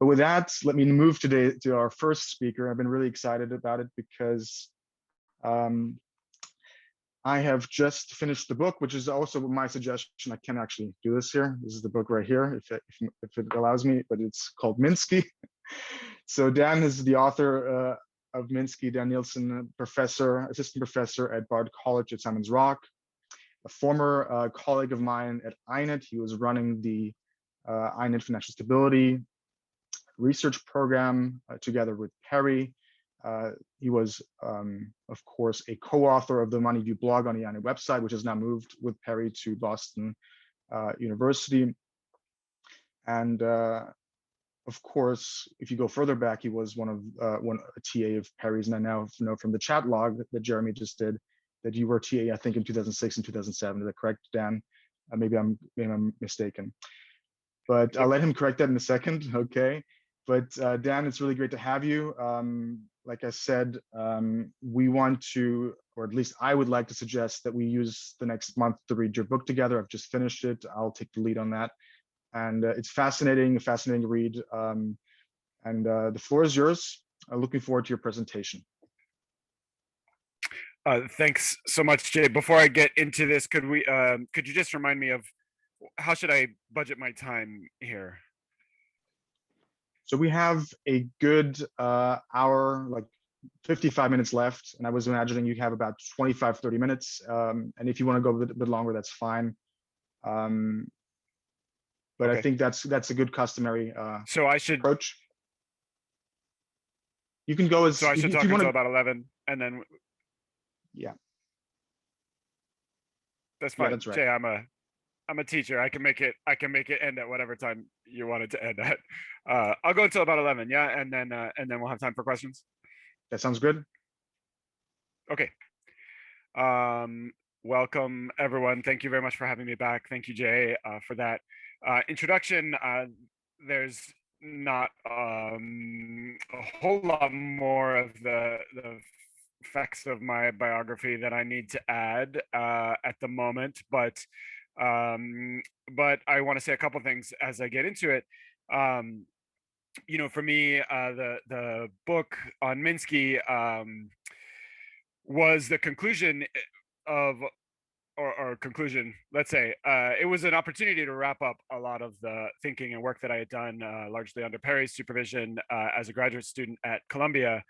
But with that, let me move today to our first speaker. I've been really excited about it because um, I have just finished the book, which is also my suggestion. I can actually do this here. This is the book right here, if it allows me, but it's called Minsky. So Dan is the author of Minsky, Dan Neilson, assistant professor at Bard College at Simon's Rock, a former colleague of mine at INET. He was running the INET Financial Stability research program together with Perry. He was, of course, a co-author of the Money View blog on the INET website, which has now moved with Perry to Boston University. And of course, if you go further back, he was a TA of Perry's, and I now know from the chat log that Jeremy just did that you were TA, I think, in 2006 and 2007. Is that correct, Dan? Maybe I'm mistaken, but I'll let him correct that in a second. Okay, but Dan, it's really great to have you. Like I said, we want to, or at least I would like to suggest that we use the next month to read your book together. I've just finished it. I'll take the lead on that. And it's a fascinating read. The floor is yours. I'm looking forward to your presentation. Thanks so much, Jay. Before I get into this, could you just remind me of how should I budget my time here? So we have a good hour, like 55 minutes left. And I was imagining you'd have about 25, 30 minutes. And if you want to go a bit longer, that's fine. But okay. I think that's a good customary so I should approach. You can go as so I should talk until about 11, and then yeah, that's fine. Yeah, that's right. Jay, I'm a teacher. I can make it end at whatever time you want it to end at. I'll go until about 11, yeah, and then we'll have time for questions. That sounds good. Okay. Welcome everyone. Thank you very much for having me back. Thank you, Jay, for that introduction. There's not a whole lot more of the facts of my biography that I need to add at the moment, but I want to say a couple things as I get into it. You know, for me, the book on Minsky was the conclusion of, or conclusion, let's say, it was an opportunity to wrap up a lot of the thinking and work that I had done largely under Perry's supervision as a graduate student at Columbia,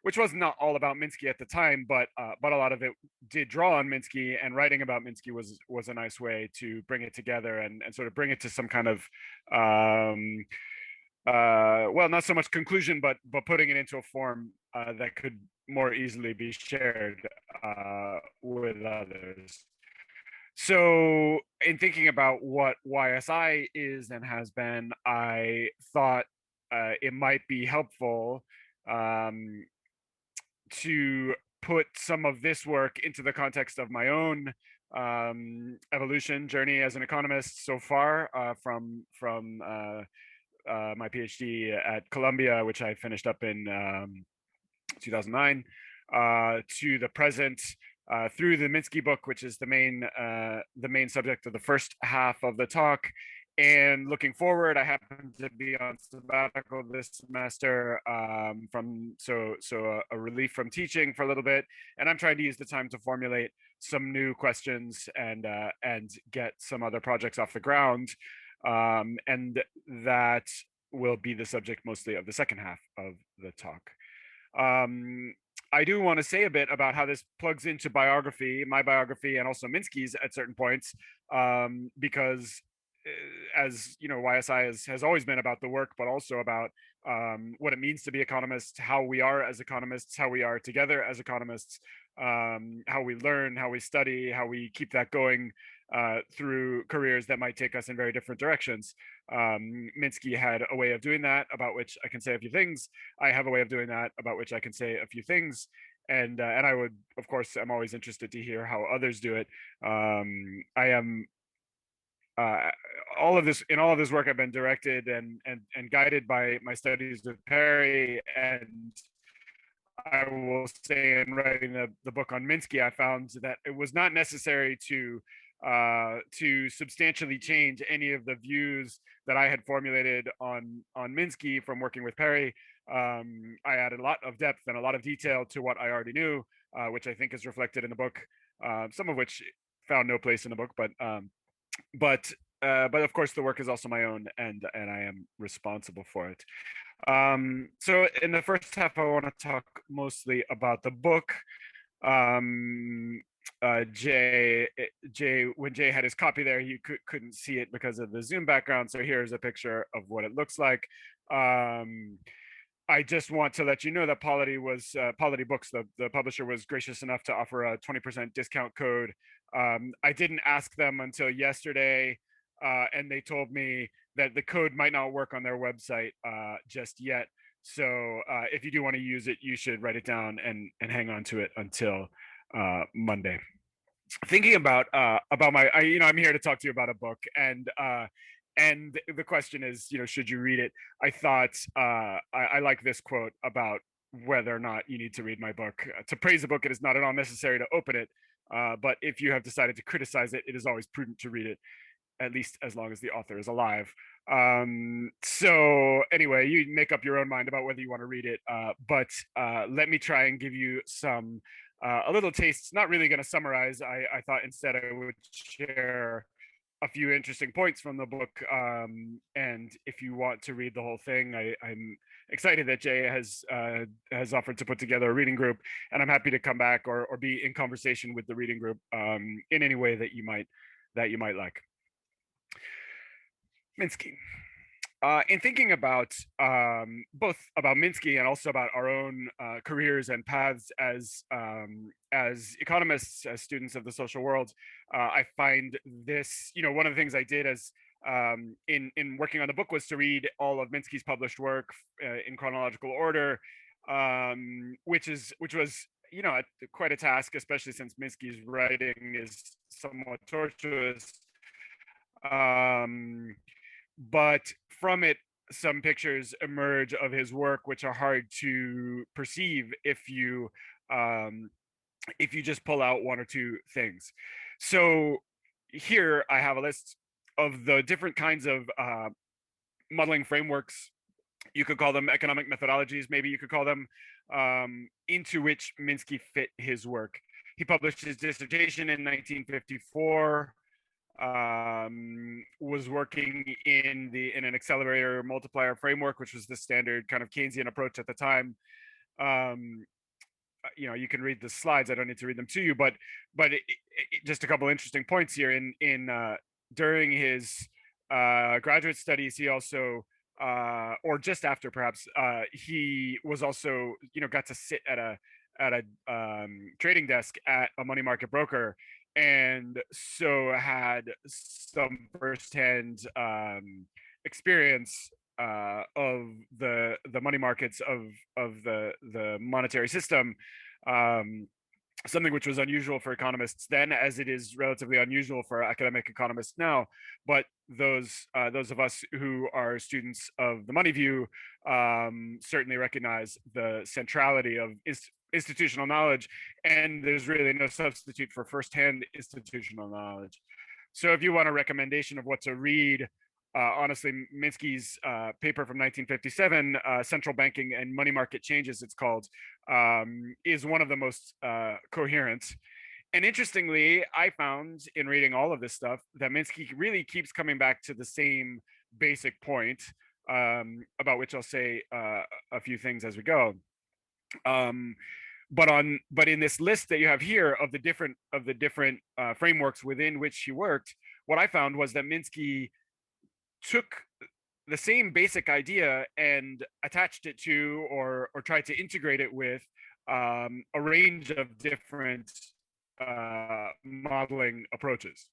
which was not all about Minsky at the time, but a lot of it did draw on Minsky, and writing about Minsky was a nice way to bring it together and sort of bring it to some kind of well, not so much conclusion, but putting it into a form that could more easily be shared with others. So in thinking about what YSI is and has been, I thought it might be helpful to put some of this work into the context of my own evolution journey as an economist so far, from my PhD at Columbia, which I finished up in 2009, to the present, through the Minsky book, which is the main subject of the first half of the talk. And looking forward, I happen to be on sabbatical this semester, so a relief from teaching for a little bit, and I'm trying to use the time to formulate some new questions and get some other projects off the ground. And that will be the subject mostly of the second half of the talk. I do want to say a bit about how this plugs into biography, my biography, and also Minsky's at certain points, because as you know, YSI has always been about the work, but also about what it means to be economists, how we are as economists, how we are together as economists, how we learn, how we study, how we keep that going through careers that might take us in very different directions. Minsky had a way of doing that, about which I can say a few things. I have a way of doing that, about which I can say a few things. And I would, of course, I'm always interested to hear how others do it. I am all of this work, I've been directed and guided by my studies with Perry. And I will say, in writing the book on Minsky, I found that it was not necessary to to substantially change any of the views that I had formulated on Minsky from working with Perry. I added a lot of depth and a lot of detail to what I already knew, which I think is reflected in the book, some of which found no place in the book, but of course the work is also my own, and I am responsible for it. So in the first half, I want to talk mostly about the book. Jay, when Jay had his copy there, he couldn't see it because of the Zoom background. So here's a picture of what it looks like. I just want to let you know that Polity Books, the publisher, was gracious enough to offer a 20% discount code. I didn't ask them until yesterday, and they told me that the code might not work on their website just yet. So if you do want to use it, you should write it down and hang on to it until Monday. Thinking about my, I'm here to talk to you about a book, and the question is, should you read it? I thought I like this quote about whether or not you need to read my book. To praise a book, it is not at all necessary to open it, but if you have decided to criticize it, it is always prudent to read it, at least as long as the author is alive. So anyway, you make up your own mind about whether you want to read it, but let me try and give you some a little taste. Not really going to summarize. I thought instead I would share a few interesting points from the book, and if you want to read the whole thing, I'm excited that Jay has offered to put together a reading group, and I'm happy to come back or be in conversation with the reading group in any way that you might like. Minsky. In thinking about both about Minsky and also about our own careers and paths as economists, as students of the social world, I find this, one of the things I did as in working on the book was to read all of Minsky's published work in chronological order, which was quite a task, especially since Minsky's writing is somewhat tortuous. But from it, some pictures emerge of his work which are hard to perceive if you just pull out one or two things. So here I have a list of the different kinds of modeling frameworks. You could call them economic methodologies, maybe you could call them, into which Minsky fit his work. He published his dissertation in 1954. Was working in an accelerator multiplier framework, which was the standard kind of Keynesian approach at the time. You can read the slides. I don't need to read them to you, but just a couple interesting points here. During his graduate studies, he also, or just after perhaps, he was also got to sit at a trading desk at a money market broker, and so had some firsthand experience of the money markets of the monetary system, something which was unusual for economists then, as it is relatively unusual for academic economists now. But those of us who are students of the Money View certainly recognize the centrality of institutional knowledge, and there's really no substitute for firsthand institutional knowledge. So if you want a recommendation of what to read, honestly, Minsky's paper from 1957, Central Banking and Money Market Changes, it's called, is one of the most coherent. And interestingly, I found in reading all of this stuff that Minsky really keeps coming back to the same basic point, about which I'll say a few things as we go. But in this list that you have here of the different frameworks within which he worked, what I found was that Minsky took the same basic idea and attached it to, or tried to integrate it with, a range of different modeling approaches.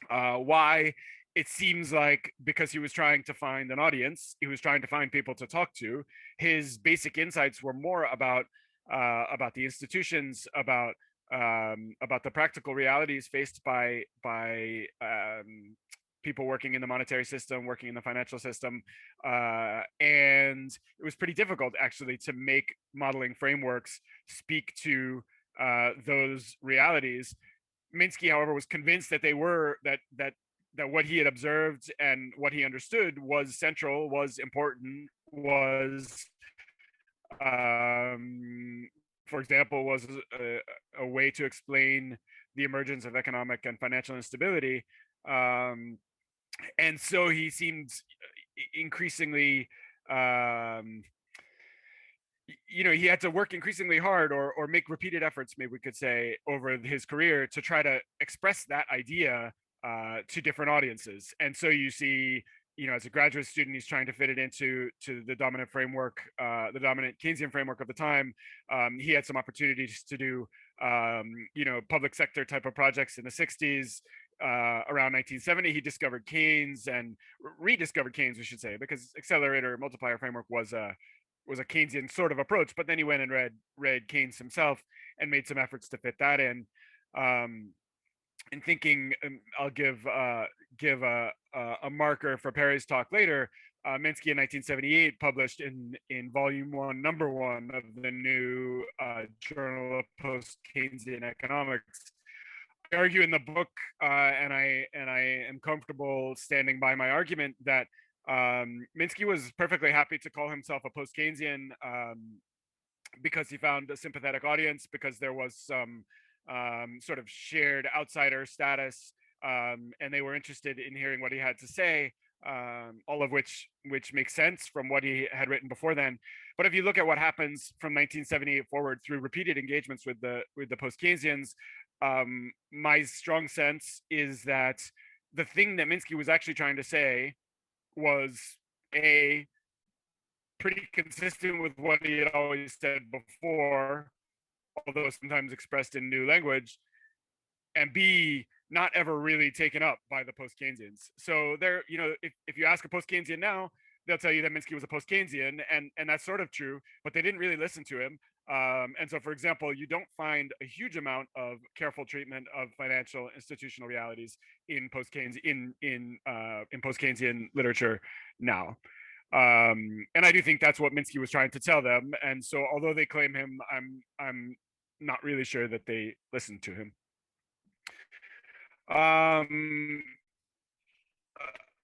Why? It seems like because he was trying to find an audience, he was trying to find people to talk to. His basic insights were more about the institutions, about the practical realities faced by people working in the monetary system, working in the financial system, and it was pretty difficult actually to make modeling frameworks speak to those realities. Minsky, however, was convinced that they were that what he had observed and what he understood was central, was important, was, for example, was a way to explain the emergence of economic and financial instability. And so he seemed increasingly, he had to work increasingly hard, or make repeated efforts, maybe we could say, over his career to try to express that idea to different audiences. And so you see, as a graduate student, he's trying to fit it into the dominant framework, the dominant Keynesian framework of the time. He had some opportunities to do, public sector type of projects in the 60s. Around 1970, he discovered Keynes, and rediscovered Keynes, we should say, because accelerator multiplier framework was a Keynesian sort of approach, but then he went and read Keynes himself and made some efforts to fit that in. And thinking, I'll give a marker for Perry's talk later. Minsky in 1978 published in volume 1, number 1 of the new Journal of Post-Keynesian Economics. I argue in the book, and I am comfortable standing by my argument, that Minsky was perfectly happy to call himself a post-Keynesian, because he found a sympathetic audience, because there was some sort of shared outsider status, and they were interested in hearing what he had to say, all of which makes sense from what he had written before then. But if you look at what happens from 1978 forward through repeated engagements with the post-Keynesians, my strong sense is that the thing that Minsky was actually trying to say was pretty consistent with what he had always said before, although sometimes expressed in new language, and B, not ever really taken up by the post-Keynesians. So there, if you ask a post-Keynesian now, they'll tell you that Minsky was a post-Keynesian, and that's sort of true, but they didn't really listen to him. And so, for example, you don't find a huge amount of careful treatment of financial institutional realities in post-Keynesian post-Keynesian literature now. And I do think that's what Minsky was trying to tell them. And so, although they claim him, I'm not really sure that they listened to him.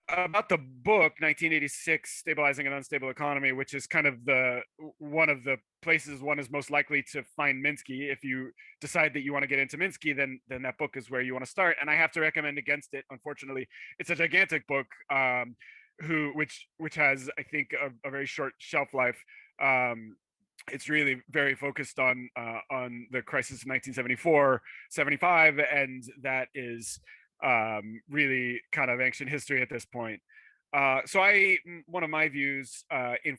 About the book 1986, Stabilizing an Unstable Economy, which is kind of one of the places one is most likely to find Minsky. If you decide that you want to get into Minsky, then that book is where you want to start. And I have to recommend against it, unfortunately. It's a gigantic book, which has, I think, a very short shelf life. It's really very focused on the crisis of 1974, 75, and that is really kind of ancient history at this point. So one of my views in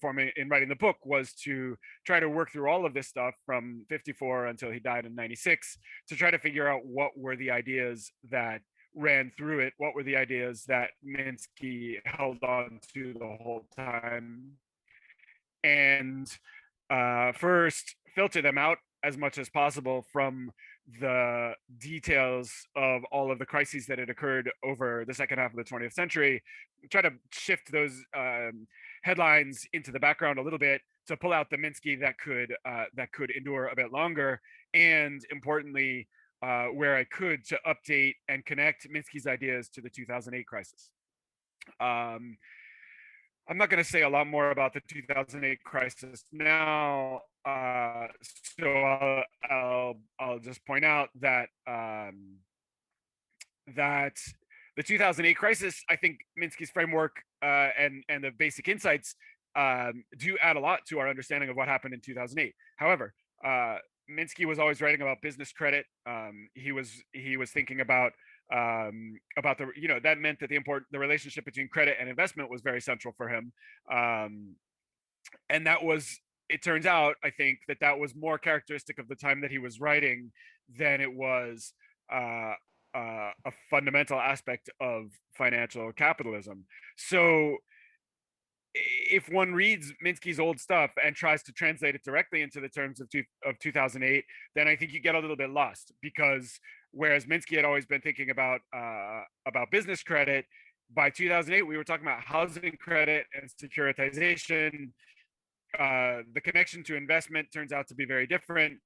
writing the book was to try to work through all of this stuff from 54 until he died in 96, to try to figure out what were the ideas that ran through it, what were the ideas that Minsky held on to the whole time, and first filter them out as much as possible from the details of all of the crises that had occurred over the second half of the 20th century, try to shift those headlines into the background a little bit to pull out the Minsky that could endure a bit longer, and importantly, where I could, to update and connect Minsky's ideas to the 2008 crisis. I'm not going to say a lot more about the 2008 crisis now, so I'll just point out that that the 2008 crisis, I think Minsky's framework and the basic insights do add a lot to our understanding of what happened in 2008. However, Minsky was always writing about business credit. He was thinking about the, that meant that the relationship between credit and investment was very central for him. And that was, it turns out, I think that was more characteristic of the time that he was writing than it was a fundamental aspect of financial capitalism. So if one reads Minsky's old stuff and tries to translate it directly into the terms of 2008, then I think you get a little bit lost, because whereas Minsky had always been thinking about business credit, by 2008 we were talking about housing credit and securitization. The connection to investment turns out to be very different.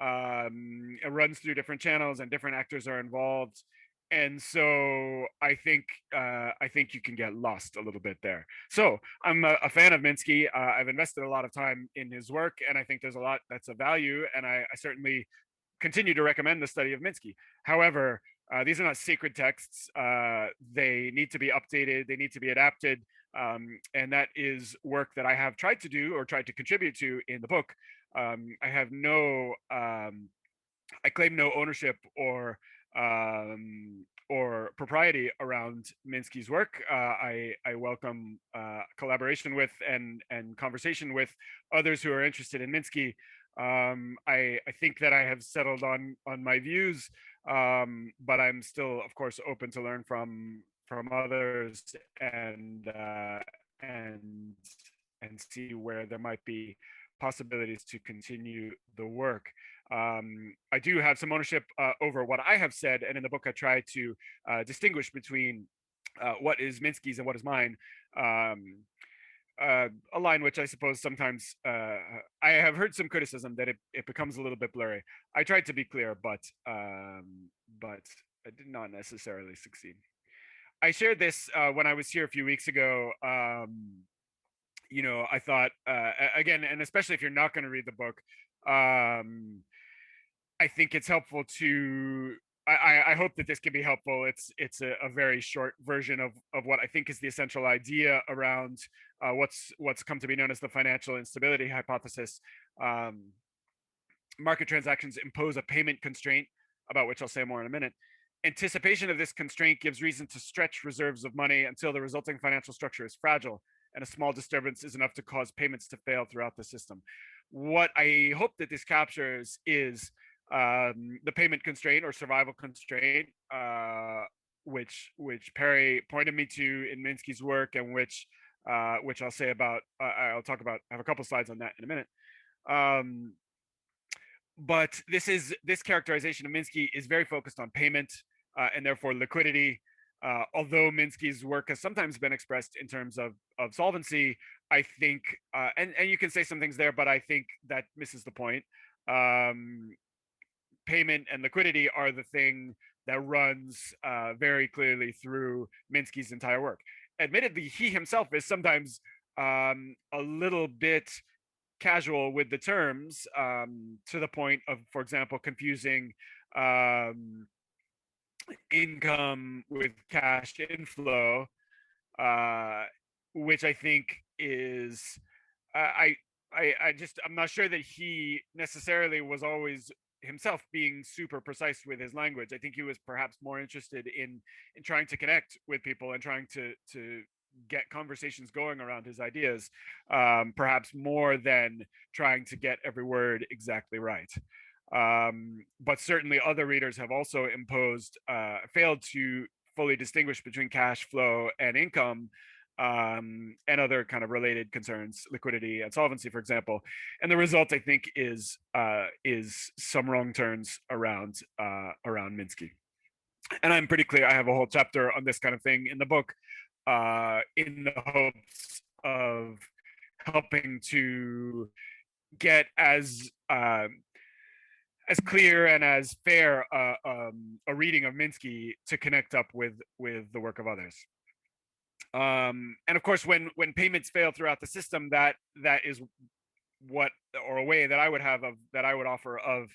It runs through different channels and different actors are involved. And so I think you can get lost a little bit there. So I'm a fan of Minsky. I've invested a lot of time in his work, and I think there's a lot that's of value. And I certainly continue to recommend the study of Minsky. However, these are not sacred texts. They need to be updated. They need to be adapted. And that is work that I have tried to do or tried to contribute to in the book. I have I claim no ownership or propriety around Minsky's work. I welcome collaboration with and conversation with others who are interested in Minsky. I think that I have settled on my views, but I'm still, of course, open to learn from others and and see where there might be possibilities to continue the work. I do have some ownership over what I have said, and in the book I try to distinguish between what is Minsky's and what is mine. Um, a line which I suppose sometimes I have heard some criticism that it becomes a little bit blurry. I tried to be clear, but I did not necessarily succeed. I shared this when I was here a few weeks ago. You know, I thought again, and especially if you're not going to read the book, I think it's helpful to. I hope that this can be helpful. It's a very short version of what I think is the essential idea around what's come to be known as the financial instability hypothesis. Market transactions impose a payment constraint, about which I'll say more in a minute. Anticipation of this constraint gives reason to stretch reserves of money until the resulting financial structure is fragile, and a small disturbance is enough to cause payments to fail throughout the system. What I hope that this captures is the payment constraint or survival constraint, which Perry pointed me to in Minsky's work, and which I'll say about. I'll talk about. I have a couple slides on that in a minute. But this characterization of Minsky is very focused on payment and therefore liquidity. Although Minsky's work has sometimes been expressed in terms of solvency, I think, and you can say some things there, but I think that misses the point. Payment and liquidity are the thing that runs very clearly through Minsky's entire work. Admittedly, he himself is sometimes a little bit casual with the terms, to the point of, for example, confusing income with cash inflow, which I think is I'm not sure that he necessarily was always himself being super precise with his language. I think he was perhaps more interested in trying to connect with people and trying to get conversations going around his ideas, perhaps more than trying to get every word exactly right. But certainly other readers have also failed to fully distinguish between cash flow and income, and other kind of related concerns, liquidity and solvency, for example. And the result, I think, is some wrong turns around Minsky. And I'm pretty clear. I have a whole chapter on this kind of thing in the book, in the hopes of helping to get as clear and as fair a reading of Minsky to connect up with the work of others. And of course, when payments fail throughout the system, that is what, or a way that I would offer of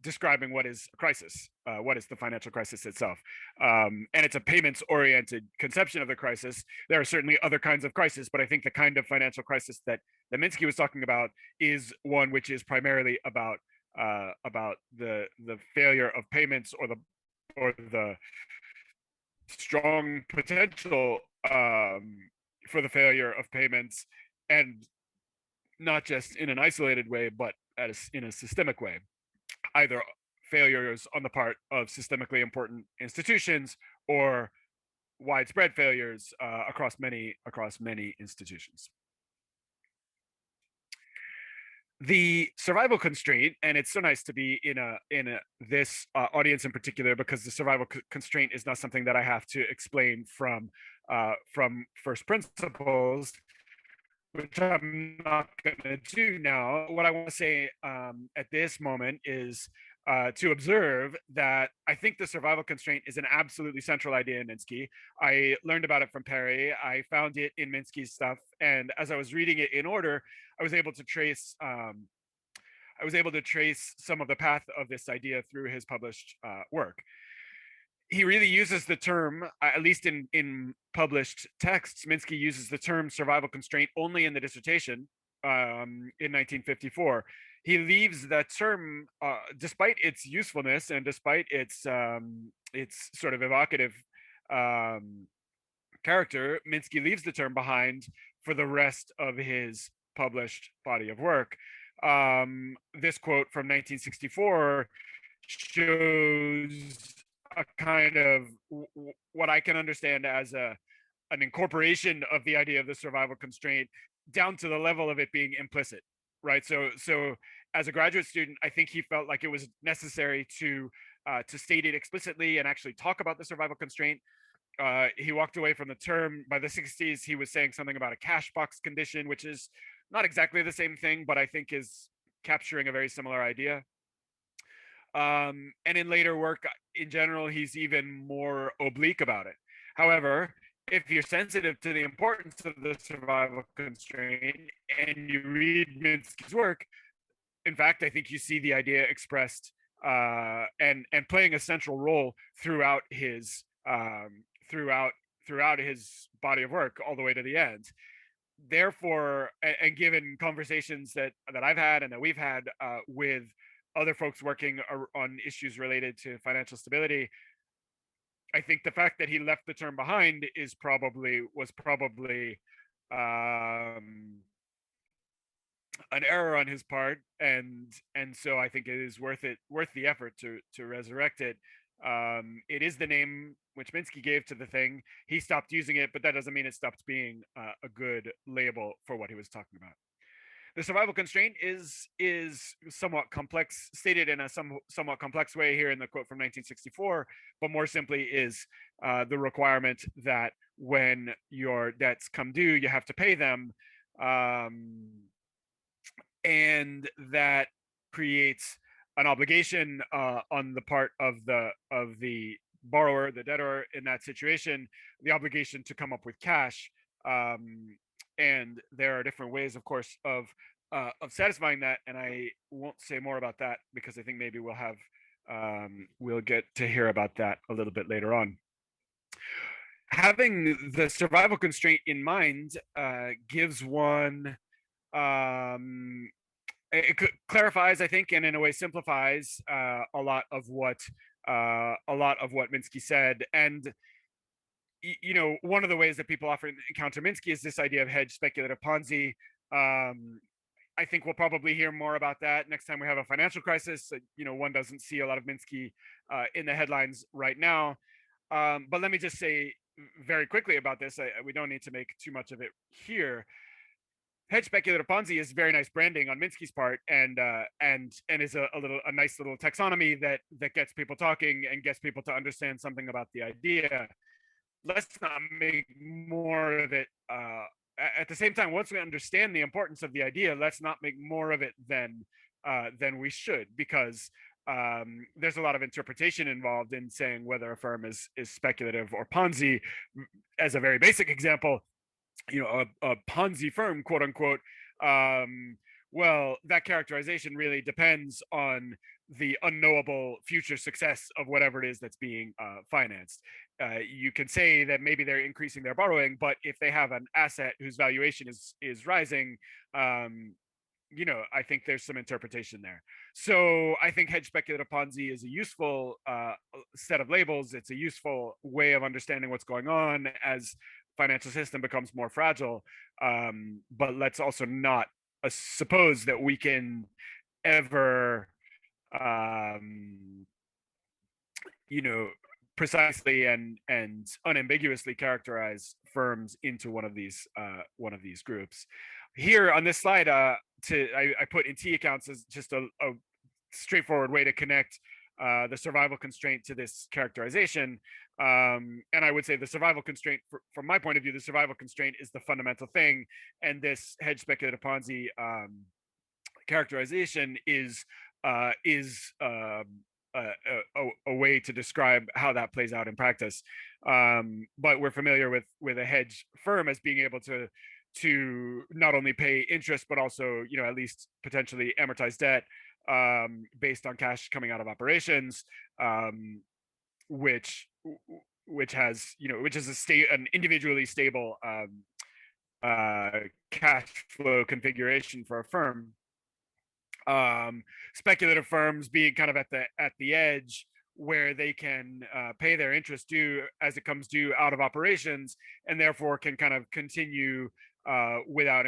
describing what is a crisis, what is the financial crisis itself. And it's a payments oriented conception of the crisis. There are certainly other kinds of crisis, but I think the kind of financial crisis that Minsky was talking about is one which is primarily about the failure of payments, or the strong potential for the failure of payments, and not just in an isolated way, but in a systemic way, either failures on the part of systemically important institutions or widespread failures across many institutions. The survival constraint, and it's so nice to be in this audience in particular, because the survival constraint is not something that I have to explain from first principles, which I'm not going to do now. What I want to say at this moment is to observe that I think the survival constraint is an absolutely central idea in Minsky. I learned about it from Perry. I found it in Minsky's stuff, and as I was reading it in order, I was able to trace some of the path of this idea through his published work. He really uses the term, at least in published texts, Minsky uses the term survival constraint only in the dissertation in 1954. He leaves that term, despite its usefulness and despite its sort of evocative character, Minsky leaves the term behind for the rest of his published body of work. This quote from 1964 shows a kind of what I can understand as an incorporation of the idea of the survival constraint down to the level of it being implicit, right? So as a graduate student, I think he felt like it was necessary to state it explicitly and actually talk about the survival constraint. He walked away from the term. By the 60s, he was saying something about a cash box condition, which is not exactly the same thing, but I think is capturing a very similar idea. And in later work, in general, he's even more oblique about it. However, if you're sensitive to the importance of the survival constraint and you read Minsky's work, in fact, I think you see the idea expressed and playing a central role throughout his body of work all the way to the end. Therefore, and given conversations that I've had and that we've had with other folks working on issues related to financial stability, I think the fact that he left the term behind was probably an error on his part, and so I think it is worth the effort to resurrect it. It is the name which Minsky gave to the thing. He stopped using it, but that doesn't mean it stopped being a good label for what he was talking about. The survival constraint is somewhat complex, stated in a somewhat complex way here in the quote from 1964, but more simply is the requirement that when your debts come due, you have to pay them, and that creates an obligation on the part of the borrower, the debtor in that situation, the obligation to come up with cash. And there are different ways, of course, of satisfying that, and I won't say more about that because I think maybe we'll get to hear about that a little bit later on. Having the survival constraint in mind gives one it clarifies, I think, and in a way simplifies a lot of what Minsky said. And you know, one of the ways that people often encounter Minsky is this idea of hedge speculative Ponzi. I think we'll probably hear more about that next time we have a financial crisis. You know, one doesn't see a lot of Minsky in the headlines right now. But let me just say very quickly about this. We don't need to make too much of it here. Hedge speculative Ponzi is very nice branding on Minsky's part, and is a nice little taxonomy that gets people talking and gets people to understand something about the idea. Let's not make more of it. At the same time, once we understand the importance of the idea, let's not make more of it than we should, because there's a lot of interpretation involved in saying whether a firm is speculative or Ponzi. As a very basic example, you know, a Ponzi firm, quote unquote, well, that characterization really depends on the unknowable future success of whatever it is that's being financed. You can say that maybe they're increasing their borrowing, but if they have an asset whose valuation is rising, you know, I think there's some interpretation there. So I think hedge speculative Ponzi is a useful set of labels. It's a useful way of understanding what's going on as financial system becomes more fragile. But let's also not suppose that we can ever, you know, precisely and unambiguously characterize firms into one of these groups. Here on this slide, I put in T accounts as just a straightforward way to connect the survival constraint to this characterization. And I would say the survival constraint, from my point of view, the survival constraint is the fundamental thing, and this hedge speculative Ponzi characterization is a way to describe how that plays out in practice. But we're familiar with a hedge firm as being able to not only pay interest but also, at least potentially amortize debt based on cash coming out of operations, which has which is an individually stable cash flow configuration for a firm. Speculative firms being kind of at the edge, where they can pay their interest due as it comes due out of operations, and therefore can kind of continue without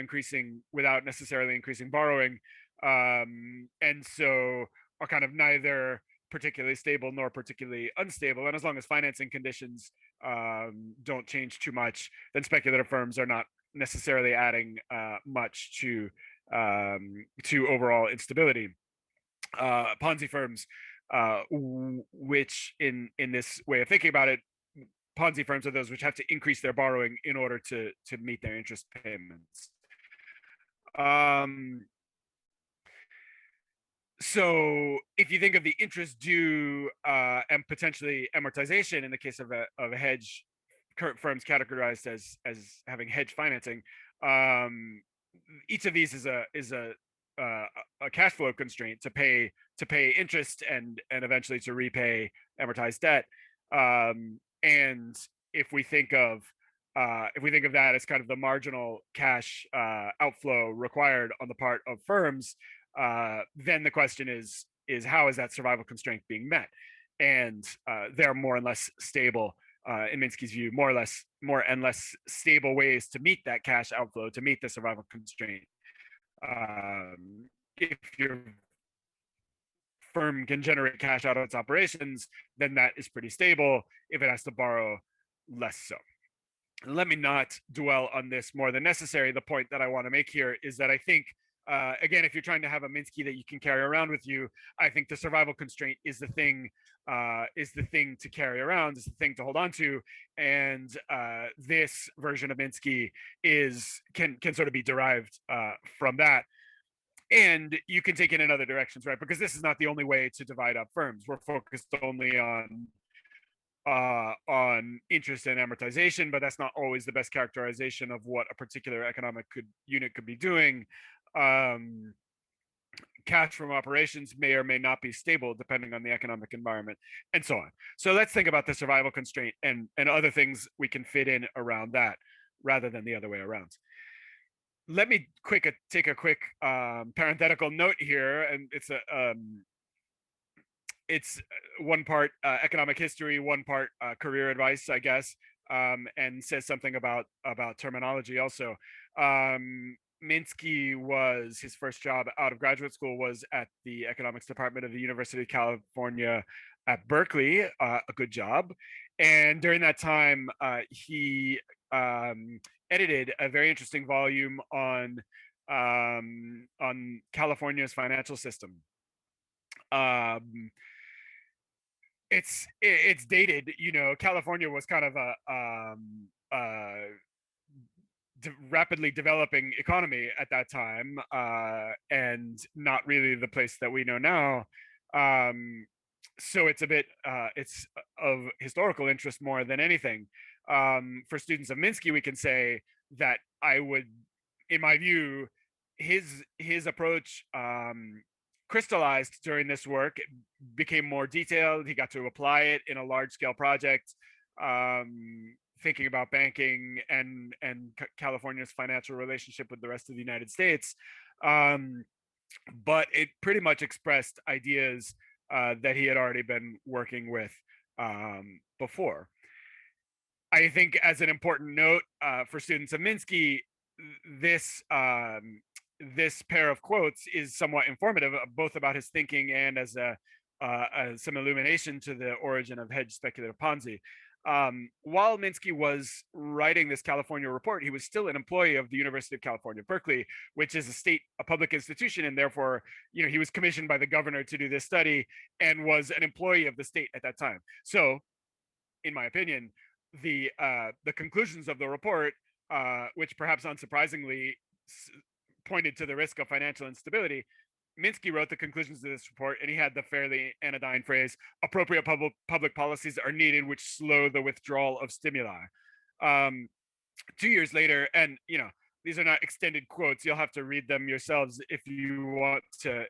necessarily increasing borrowing, and so are kind of neither particularly stable nor particularly unstable. And as long as financing conditions don't change too much, then speculative firms are not necessarily adding much to overall instability. Ponzi firms, which in this way of thinking about it, Ponzi firms are those which have to increase their borrowing in order to meet their interest payments. So if you think of the interest due and potentially amortization in the case of a hedge firms categorized as having hedge financing, each of these is a cash flow constraint to pay interest and eventually to repay amortized debt. And if we think of that as kind of the marginal cash outflow required on the part of firms, then the question is how is that survival constraint being met? And there are more and less stable, in Minsky's view, more and less stable ways to meet that cash outflow, to meet the survival constraint. If your firm can generate cash out of its operations, then that is pretty stable. If it has to borrow, less so. Let me not dwell on this more than necessary. The point that I want to make here is that I think, again, if you're trying to have a Minsky that you can carry around with you, I think the survival constraint is the thing to carry around, is the thing to hold on to. And this version of Minsky can sort of be derived from that. And you can take it in other directions, right? Because this is not the only way to divide up firms. We're focused only on interest and amortization, but that's not always the best characterization of what a particular economic unit could be doing. Cash from operations may or may not be stable depending on the economic environment, and so on. So let's think about the survival constraint and other things we can fit in around that rather than the other way around. Let me take a quick parenthetical note here, and it's one part economic history, one part career advice, I guess, and says something about terminology also. Minsky was, his first job out of graduate school was at the economics department of the University of California at Berkeley, a good job. And during that time, he edited a very interesting volume on California's financial system. It's dated, California was kind of a rapidly developing economy at that time, and not really the place that we know now. So it's a bit it's of historical interest more than anything. For students of Minsky, we can say that in my view, his approach crystallized during this work, became more detailed. He got to apply it in a large scale project, thinking about banking and California's financial relationship with the rest of the United States. But it pretty much expressed ideas that he had already been working with before. I think, as an important note for students of Minsky, this pair of quotes is somewhat informative, both about his thinking and as some illumination to the origin of hedge speculative Ponzi. While Minsky was writing this California report, he was still an employee of the University of California, Berkeley, which is a public institution, and therefore, he was commissioned by the governor to do this study and was an employee of the state at that time. So, in my opinion, the conclusions of the report, which perhaps unsurprisingly pointed to the risk of financial instability, Minsky wrote the conclusions of this report, and he had the fairly anodyne phrase, appropriate public policies are needed which slow the withdrawal of stimuli. 2 years later, and these are not extended quotes, you'll have to read them yourselves if you want to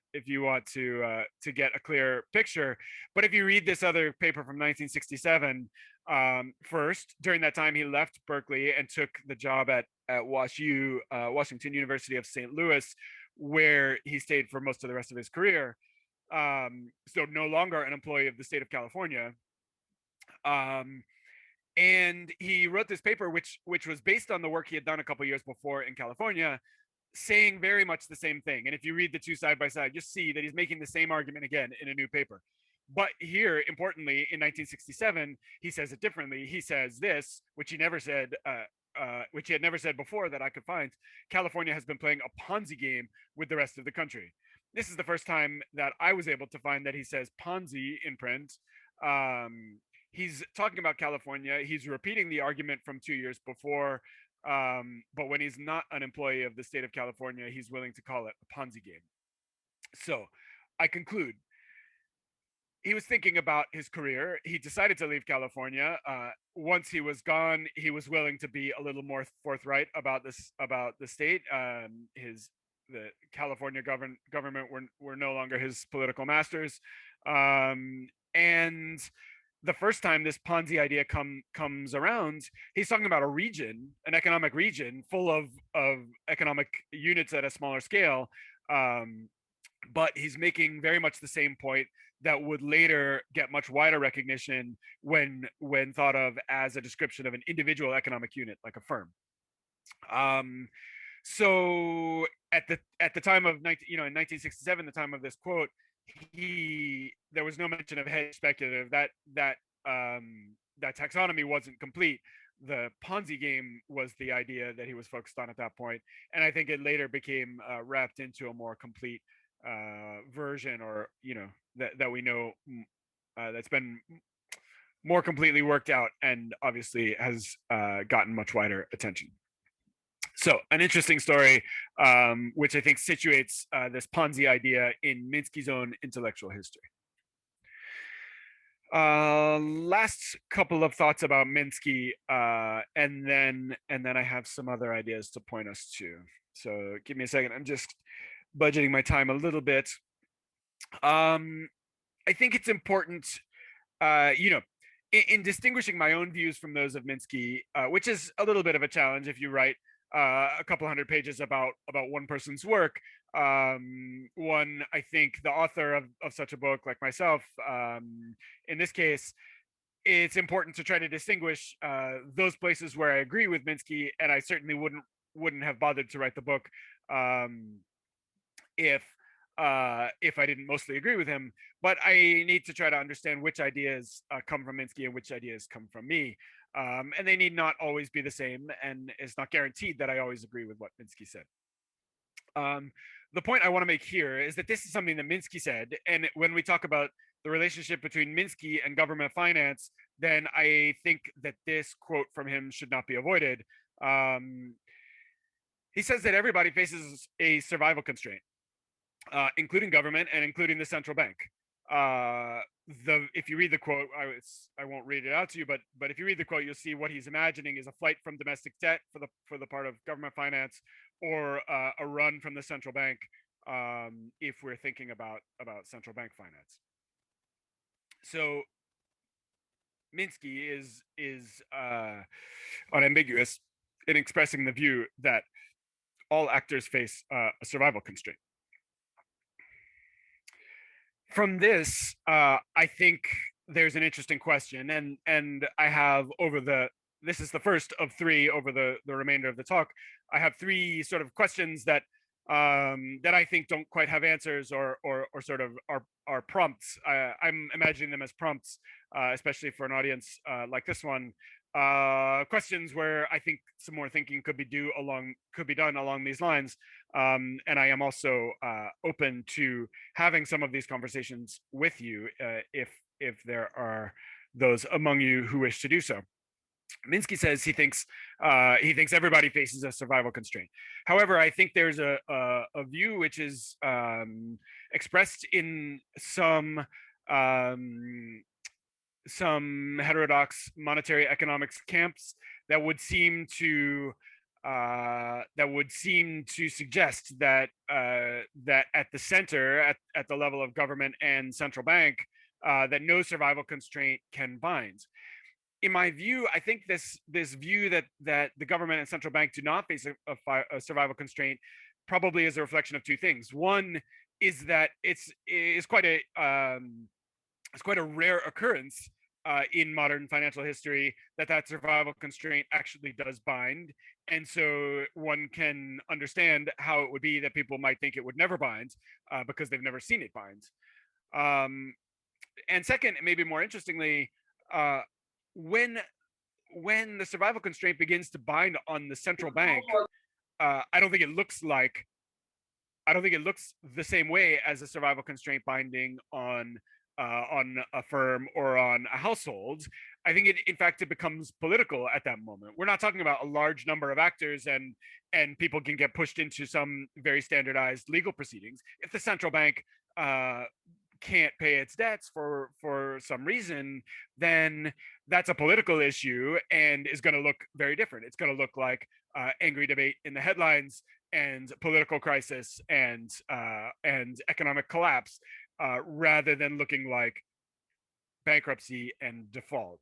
get a clear picture. But if you read this other paper from 1967, first, during that time he left Berkeley and took the job at Washington University of St. Louis, where he stayed for most of the rest of his career. So no longer an employee of the state of California. And he wrote this paper, which was based on the work he had done a couple years before in California, saying very much the same thing. And if you read the two side by side, you see that he's making the same argument again in a new paper. But here, importantly, in 1967, he says it differently. He says this, which he never said, which he had never said before that I could find. California has been playing a Ponzi game with the rest of the country. This is the first time that I was able to find that he says Ponzi in print. He's talking about California. He's repeating the argument from 2 years before, but when he's not an employee of the state of California, he's willing to call it a Ponzi game. So I conclude, he was thinking about his career. He decided to leave California. Once he was gone, he was willing to be a little more forthright about the state. The California government were no longer his political masters, and the first time this Ponzi idea comes around, he's talking about a region, an economic region full of economic units at a smaller scale. But he's making very much the same point that would later get much wider recognition when thought of as a description of an individual economic unit, like a firm. So at the time of in 1967, the time of this quote, there was no mention of hedge speculative. That taxonomy wasn't complete. The Ponzi game was the idea that he was focused on at that point, and I think it later became wrapped into a more complete version, or that we know that's been more completely worked out, and obviously has gotten much wider attention. So an interesting story, which I think situates this Ponzi idea in Minsky's own intellectual history. Last couple of thoughts about Minsky, and then I have some other ideas to point us to. So give me a second. I'm just budgeting my time a little bit. I think it's important, in distinguishing my own views from those of Minsky, which is a little bit of a challenge if you write a couple hundred pages about one person's work. One, I think the author of such a book, like myself, in this case, it's important to try to distinguish those places where I agree with Minsky, and I certainly wouldn't have bothered to write the book if I didn't mostly agree with him. But I need to try to understand which ideas come from Minsky and which ideas come from me. And they need not always be the same, and it's not guaranteed that I always agree with what Minsky said. The point I want to make here is that this is something that Minsky said, and when we talk about the relationship between Minsky and government finance, then I think that this quote from him should not be avoided. He says that everybody faces a survival constraint, including government and including the central bank. If you read the quote, I won't read it out to you, but if you read the quote, you'll see what he's imagining is a flight from domestic debt for the part of government finance, or a run from the central bank, if we're thinking about central bank finance. So Minsky is unambiguous in expressing the view that all actors face a survival constraint. From this, I think there's an interesting question, and I have this is the first of three over the remainder of the talk. I have three sort of questions that that I think don't quite have answers or sort of are prompts. I'm imagining them as prompts, especially for an audience like this one. Questions where I think some more thinking could be done along these lines, and I am also open to having some of these conversations with you if there are those among you who wish to do so. Minsky says he thinks everybody faces a survival constraint. However, I think there's a view which is expressed in some heterodox monetary economics camps that would seem to suggest that that at the center, at the level of government and central bank, that no survival constraint can bind. In my view, I think this view that the government and central bank do not face a survival constraint probably is a reflection of two things. One is that it's quite a rare occurrence in modern financial history that survival constraint actually does bind, and so one can understand how it would be that people might think it would never bind because they've never seen it bind. And second, and maybe more interestingly, when the survival constraint begins to bind on the central bank, I don't think it looks the same way as a survival constraint binding on a firm or on a household. I think in fact it becomes political at that moment. We're not talking about a large number of actors and people can get pushed into some very standardized legal proceedings. If the central bank can't pay its debts for some reason, then that's a political issue and is going to look very different. It's going to look like angry debate in the headlines and political crisis and economic collapse, rather than looking like bankruptcy and default.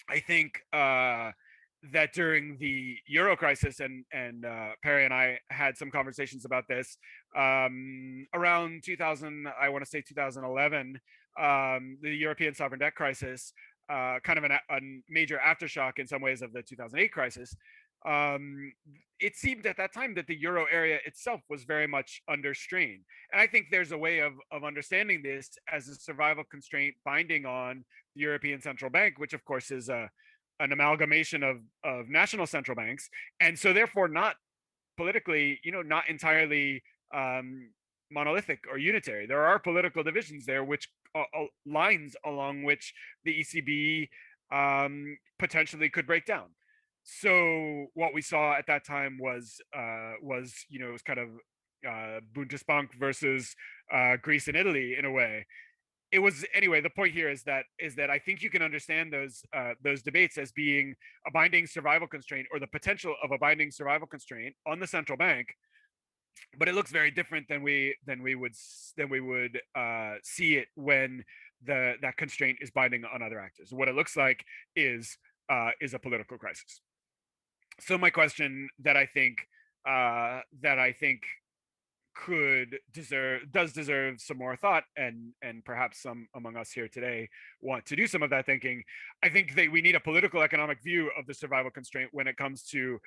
I think that during the Euro crisis, and Perry and I had some conversations about this around 2000, I want to say 2011, the European sovereign debt crisis, kind of a major aftershock in some ways of the 2008 crisis. It seemed at that time that the euro area itself was very much under strain. And I think there's a way of understanding this as a survival constraint binding on the European Central Bank, which of course is an amalgamation of national central banks. And so therefore not politically, not entirely monolithic or unitary. There are political divisions there, which lines along which the ECB potentially could break down. So what we saw at that time was it was kind of Bundesbank versus Greece and Italy in a way. It was, anyway, the point here is that I think you can understand those debates as being a binding survival constraint, or the potential of a binding survival constraint on the central bank, but it looks very different than we would see it when that constraint is binding on other actors. What it looks like is a political crisis. So my question that I think does deserve some more thought, and perhaps some among us here today want to do some of that thinking. I think that we need a political economic view of the survival constraint when it comes to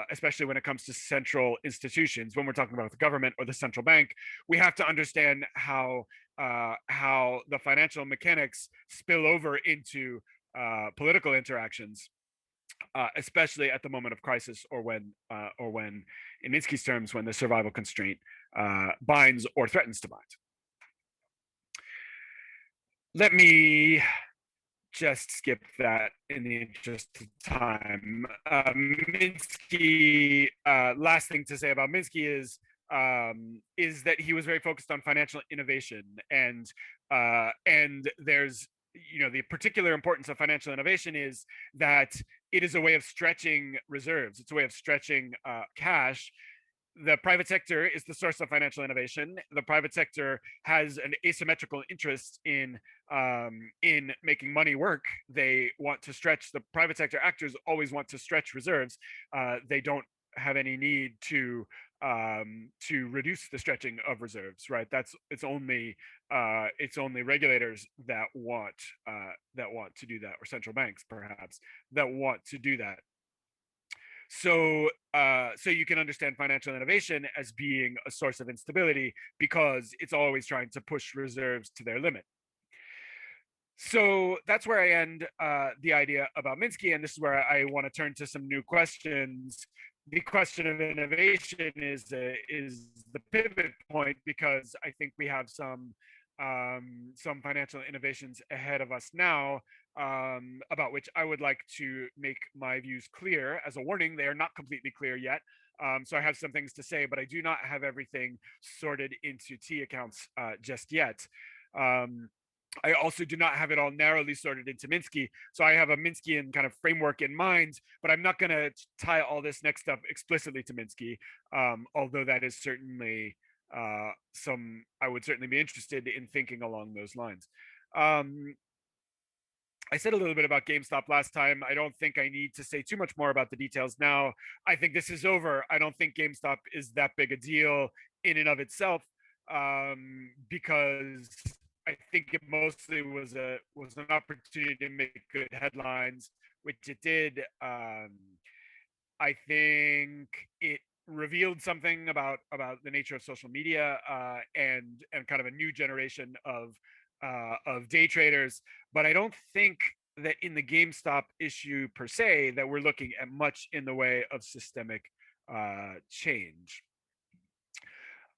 especially when it comes to central institutions. When we're talking about the government or the central bank, we have to understand how the financial mechanics spill over into political interactions, especially at the moment of crisis, or when, in Minsky's terms, when the survival constraint binds or threatens to bind. Let me just skip that in the interest of time. Minsky, last thing to say about Minsky is that he was very focused on financial innovation, and there's, the particular importance of financial innovation is that it is a way of stretching reserves. It's a way of stretching cash. The private sector is the source of financial innovation. The private sector has an asymmetrical interest in making money work. They want to stretch. The private sector actors always want to stretch reserves. They don't have any need to reduce the stretching of reserves, right? It's only regulators that want to do that, or central banks perhaps, that want to do that. So so you can understand financial innovation as being a source of instability because it's always trying to push reserves to their limit. So that's where I end the idea about Minsky, and this is where I want to turn to some new questions. The question of innovation is the pivot point, because I think we have some financial innovations ahead of us now, about which I would like to make my views clear. As a warning, they are not completely clear yet. So I have some things to say, but I do not have everything sorted into T accounts just yet. I also do not have it all narrowly sorted into Minsky. So I have a Minskyan kind of framework in mind, but I'm not going to tie all this next stuff explicitly to Minsky, although that is certainly I would certainly be interested in thinking along those lines. I said a little bit about GameStop last time. I don't think I need to say too much more about the details now. I think this is over. I don't think GameStop is that big a deal in and of itself, because I think it mostly was an opportunity to make good headlines, which it did. I think it revealed something about the nature of social media, and kind of a new generation of day traders. But I don't think that in the GameStop issue per se that we're looking at much in the way of systemic change.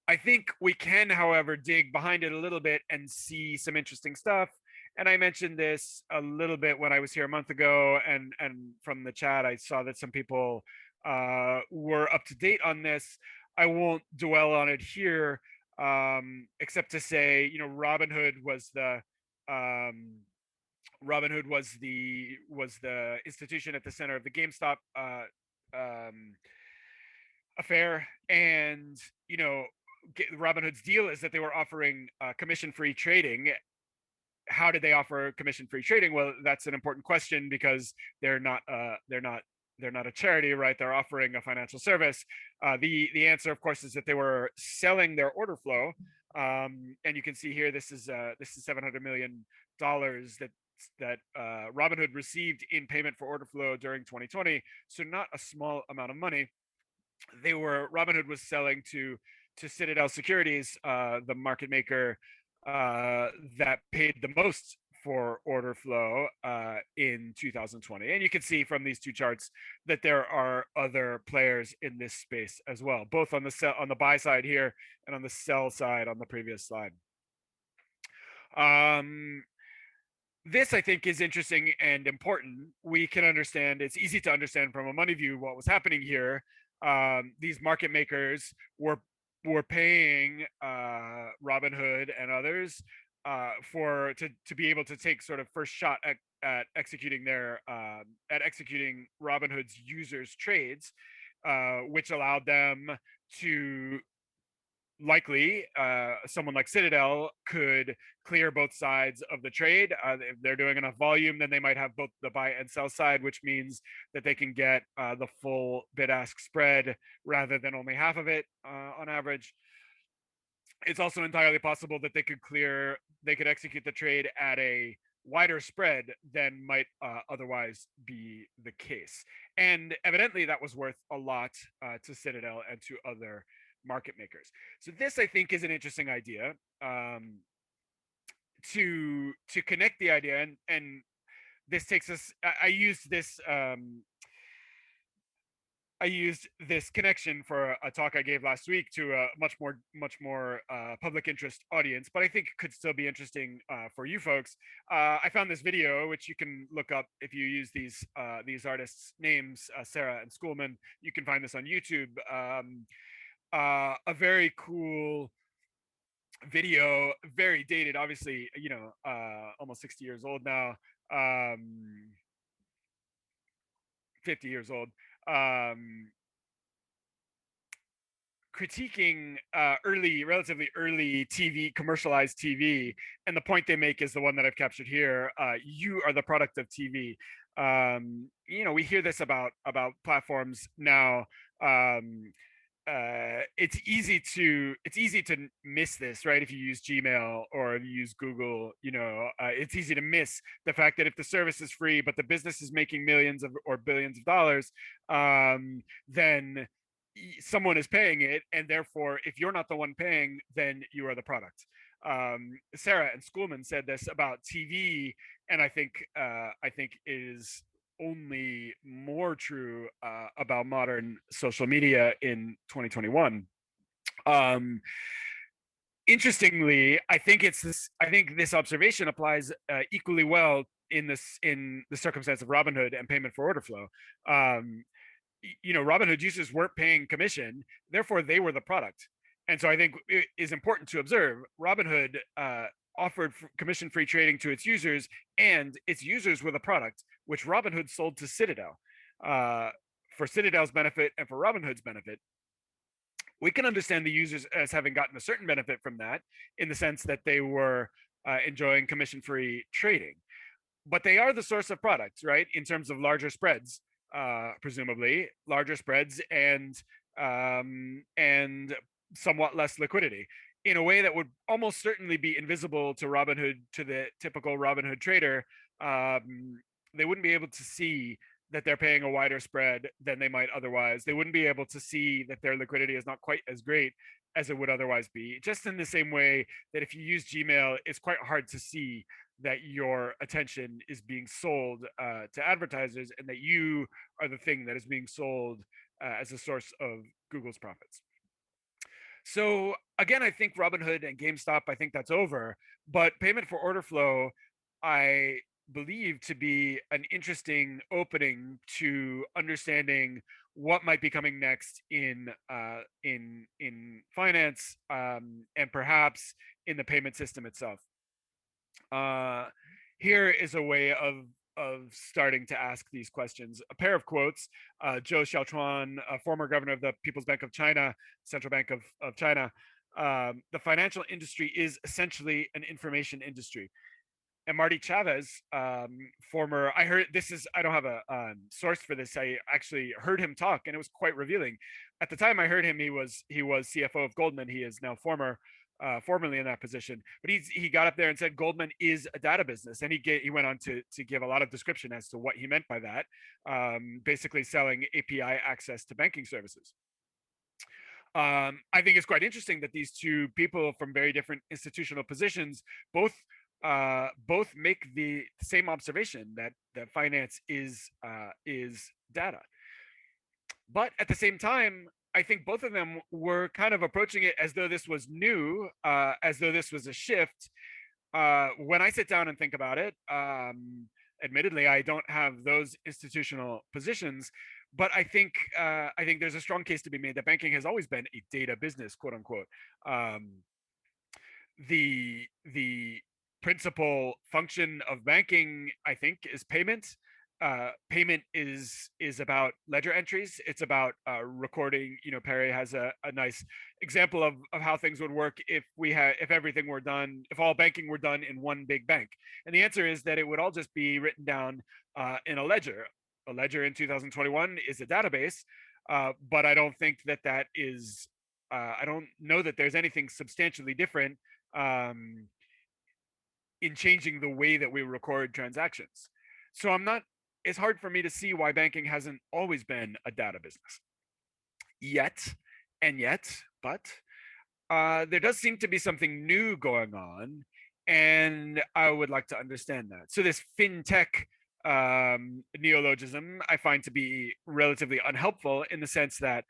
I think we can, however, dig behind it a little bit and see some interesting stuff. And I mentioned this a little bit when I was here a month ago, and from the chat, I saw that some people were up to date on this. I won't dwell on it here, except to say, you know, Robinhood was the institution at the center of the GameStop affair, and you know, Robinhood's deal is that they were offering commission-free trading. How did they offer commission-free trading? Well, that's an important question, because they're not a charity, right? They're offering a financial service. The answer, of course, is that they were selling their order flow, and you can see here this is $700 million that Robinhood received in payment for order flow during 2020. So not a small amount of money. Robinhood was selling to Citadel Securities, the market maker that paid the most for order flow in 2020. And you can see from these two charts that there are other players in this space as well, both on the buy side here and on the sell side on the previous slide. This, I think, is interesting and important. We can understand, it's easy to understand from a money view what was happening here. These market makers were paying Robinhood and others to be able to take sort of first shot at executing Robinhood's users' trades, which allowed them to, likely someone like Citadel could clear both sides of the trade. If they're doing enough volume, then they might have both the buy and sell side, which means that they can get the full bid-ask spread rather than only half of it on average. It's also entirely possible that they could execute the trade at a wider spread than might otherwise be the case. And evidently that was worth a lot to Citadel and to other market makers. So this, I think, is an interesting idea, to connect the idea, and this takes us. I used this connection for a talk I gave last week to a much more public interest audience, but I think it could still be interesting for you folks. I found this video, which you can look up if you use these artists' names, Sarah and Schoolman. You can find this on YouTube. A very cool video, very dated, obviously, you know, almost 60 years old now, 50 years old, critiquing relatively early TV, commercialized TV. And the point they make is the one that I've captured here. You are the product of TV. You know, we hear this about platforms now. it's easy to miss this, right? If you use Gmail or you use Google, it's easy to miss the fact that if the service is free but the business is making millions of or billions of dollars, then someone is paying it, and therefore if you're not the one paying, then you are the product. Sarah and Schoolman said this about TV, and I think is only more true about modern social media in 2021. Interestingly, I think this observation applies equally well in the circumstance of Robinhood and payment for order flow. Robinhood users weren't paying commission, therefore they were the product. And so I think it is important to observe Robinhood offered commission-free trading to its users, and its users were the product, which Robinhood sold to Citadel for Citadel's benefit and for Robinhood's benefit. We can understand the users as having gotten a certain benefit from that, in the sense that they were enjoying commission-free trading, but they are the source of products, right? In terms of larger spreads, presumably larger spreads, and somewhat less liquidity, in a way that would almost certainly be invisible to Robinhood, to the typical Robinhood trader. They wouldn't be able to see that they're paying a wider spread than they might otherwise. They wouldn't be able to see that their liquidity is not quite as great as it would otherwise be. Just in the same way that if you use Gmail, it's quite hard to see that your attention is being sold to advertisers, and that you are the thing that is being sold as a source of Google's profits. So again, I think Robinhood and GameStop, I think that's over, but payment for order flow, I believe to be an interesting opening to understanding what might be coming next in finance, and perhaps in the payment system itself. Here is a way of starting to ask these questions. A pair of quotes. Zhou Xiaochuan, former governor of the People's Bank of China, Central Bank of China. The financial industry is essentially an information industry. And Marty Chavez, former, I don't have a source for this. I actually heard him talk, and it was quite revealing. At the time I heard him, he was CFO of Goldman. He is now formerly in that position, but he got up there and said Goldman is a data business, and he went on to give a lot of description as to what he meant by that, basically selling API access to banking services. I think it's quite interesting that these two people from very different institutional positions both make the same observation, that finance is data. But at the same time, I think both of them were kind of approaching it as though this was new, as though this was a shift. When I sit down and think about it, admittedly, I don't have those institutional positions, but I think there's a strong case to be made that banking has always been a data business, quote unquote. The principal function of banking, I think, is payment. Payment is about ledger entries. It's about recording. Perry has a nice example of how things would work if everything were done, if all banking were done in one big bank. And the answer is that it would all just be written down in a ledger. A ledger in 2021 is a database, but I don't think that is. I don't know that there's anything substantially different in changing the way that we record transactions. So it's hard for me to see why banking hasn't always been a data business. Yet, but there does seem to be something new going on, and I would like to understand that. So this fintech neologism I find to be relatively unhelpful in the sense that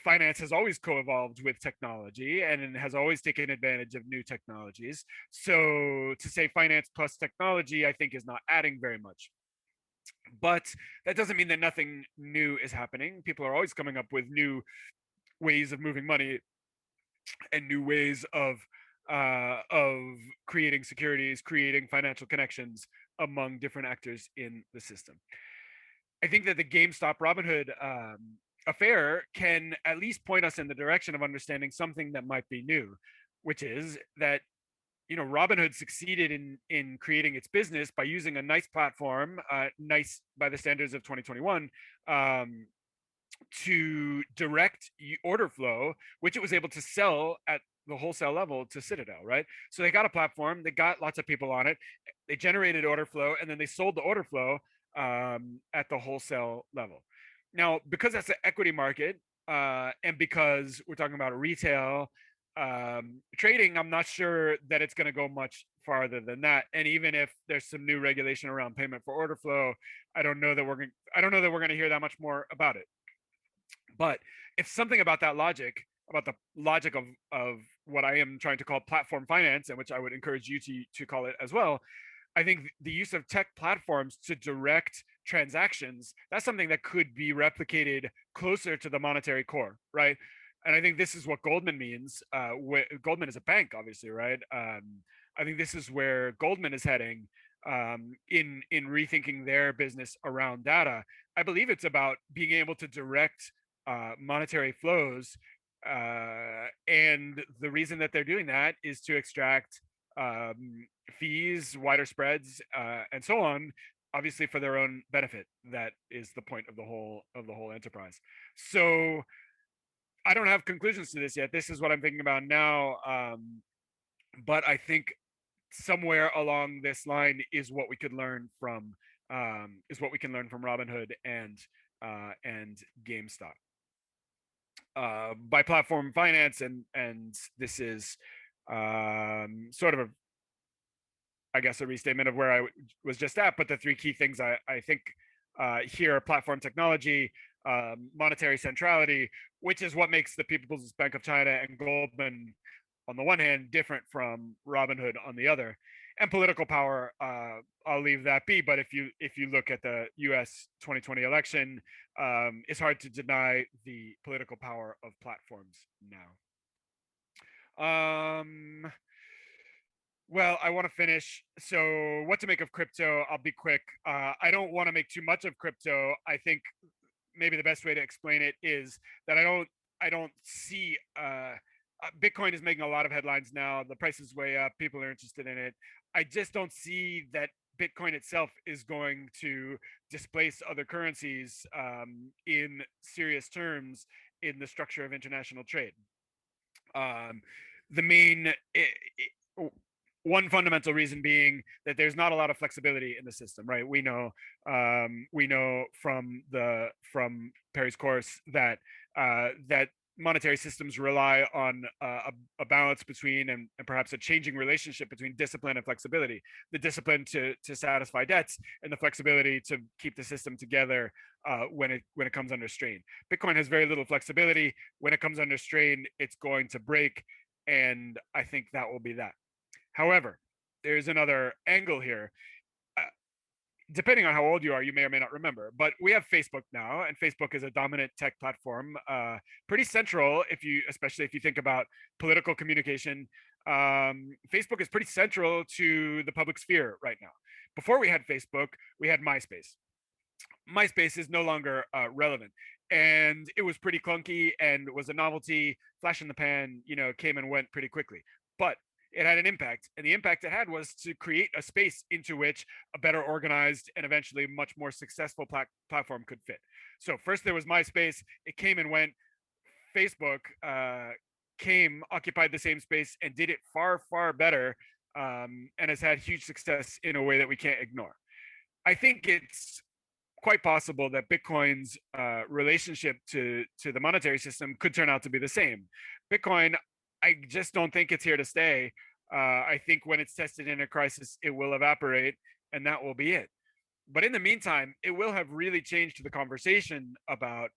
finance has always co-evolved with technology and has always taken advantage of new technologies. So to say finance plus technology, I think, is not adding very much. But that doesn't mean that nothing new is happening. People are always coming up with new ways of moving money and new ways of creating securities, creating financial connections among different actors in the system. I think that the GameStop Robinhood affair can at least point us in the direction of understanding something that might be new, which is that Robinhood succeeded in creating its business by using a nice platform, nice by the standards of 2021, to direct order flow, which it was able to sell at the wholesale level to Citadel, right? So they got a platform, they got lots of people on it, they generated order flow, and then they sold the order flow at the wholesale level. Now, because that's an equity market, and because we're talking about retail trading, I'm not sure that it's going to go much farther than that. And even if there's some new regulation around payment for order flow, I don't know that we're going to hear that much more about it. But it's something about that logic, about the logic of what I am trying to call platform finance, and which I would encourage you to call it as well. I think the use of tech platforms to direct transactions, that's something that could be replicated closer to the monetary core, right? And I think this is what Goldman means. Goldman is a bank, obviously, right? I think this is where Goldman is heading in rethinking their business around data. I believe it's about being able to direct monetary flows, and the reason that they're doing that is to extract fees, wider spreads, and so on, obviously for their own benefit. That is the point of the whole enterprise. So I don't have conclusions to this yet. This is what I'm thinking about now, but I think somewhere along this line is what we could learn from Robinhood and GameStop. By platform finance, and this is sort of I guess a restatement of where I was just at, but the three key things I think here are platform technology, monetary centrality, which is what makes the People's Bank of China and Goldman on the one hand different from Robinhood on the other, and political power. I'll leave that be. But if you look at the U.S. 2020 election, it's hard to deny the political power of platforms now. Well, I want to finish. So, what to make of crypto? I'll be quick. I don't want to make too much of crypto. I think maybe the best way to explain it is that I don't see Bitcoin is making a lot of headlines now. The price is way up. People are interested in it. I just don't see that Bitcoin itself is going to displace other currencies in serious terms in the structure of international trade. The main one fundamental reason being that there's not a lot of flexibility in the system, right? We know from Perry's course that that monetary systems rely on a balance between and perhaps a changing relationship between discipline and flexibility. The discipline to satisfy debts, and the flexibility to keep the system together when it comes under strain. Bitcoin has very little flexibility. When it comes under strain, it's going to break, and I think that will be that. However, there's another angle here. Depending on how old you are, you may or may not remember, but we have Facebook now, and Facebook is a dominant tech platform, pretty central especially if you think about political communication. Facebook is pretty central to the public sphere right now. Before we had Facebook, we had MySpace. MySpace is no longer relevant, and it was pretty clunky and was a novelty, flash in the pan, came and went pretty quickly. But it had an impact, and the impact it had was to create a space into which a better organized and eventually much more successful platform could fit. So first there was MySpace, it came and went. Facebook occupied the same space and did it far, far better, and has had huge success in a way that we can't ignore. I think it's quite possible that Bitcoin's relationship to the monetary system could turn out to be the same. Bitcoin, I just don't think it's here to stay. I think when it's tested in a crisis, it will evaporate, and that will be it. But in the meantime, it will have really changed the conversation about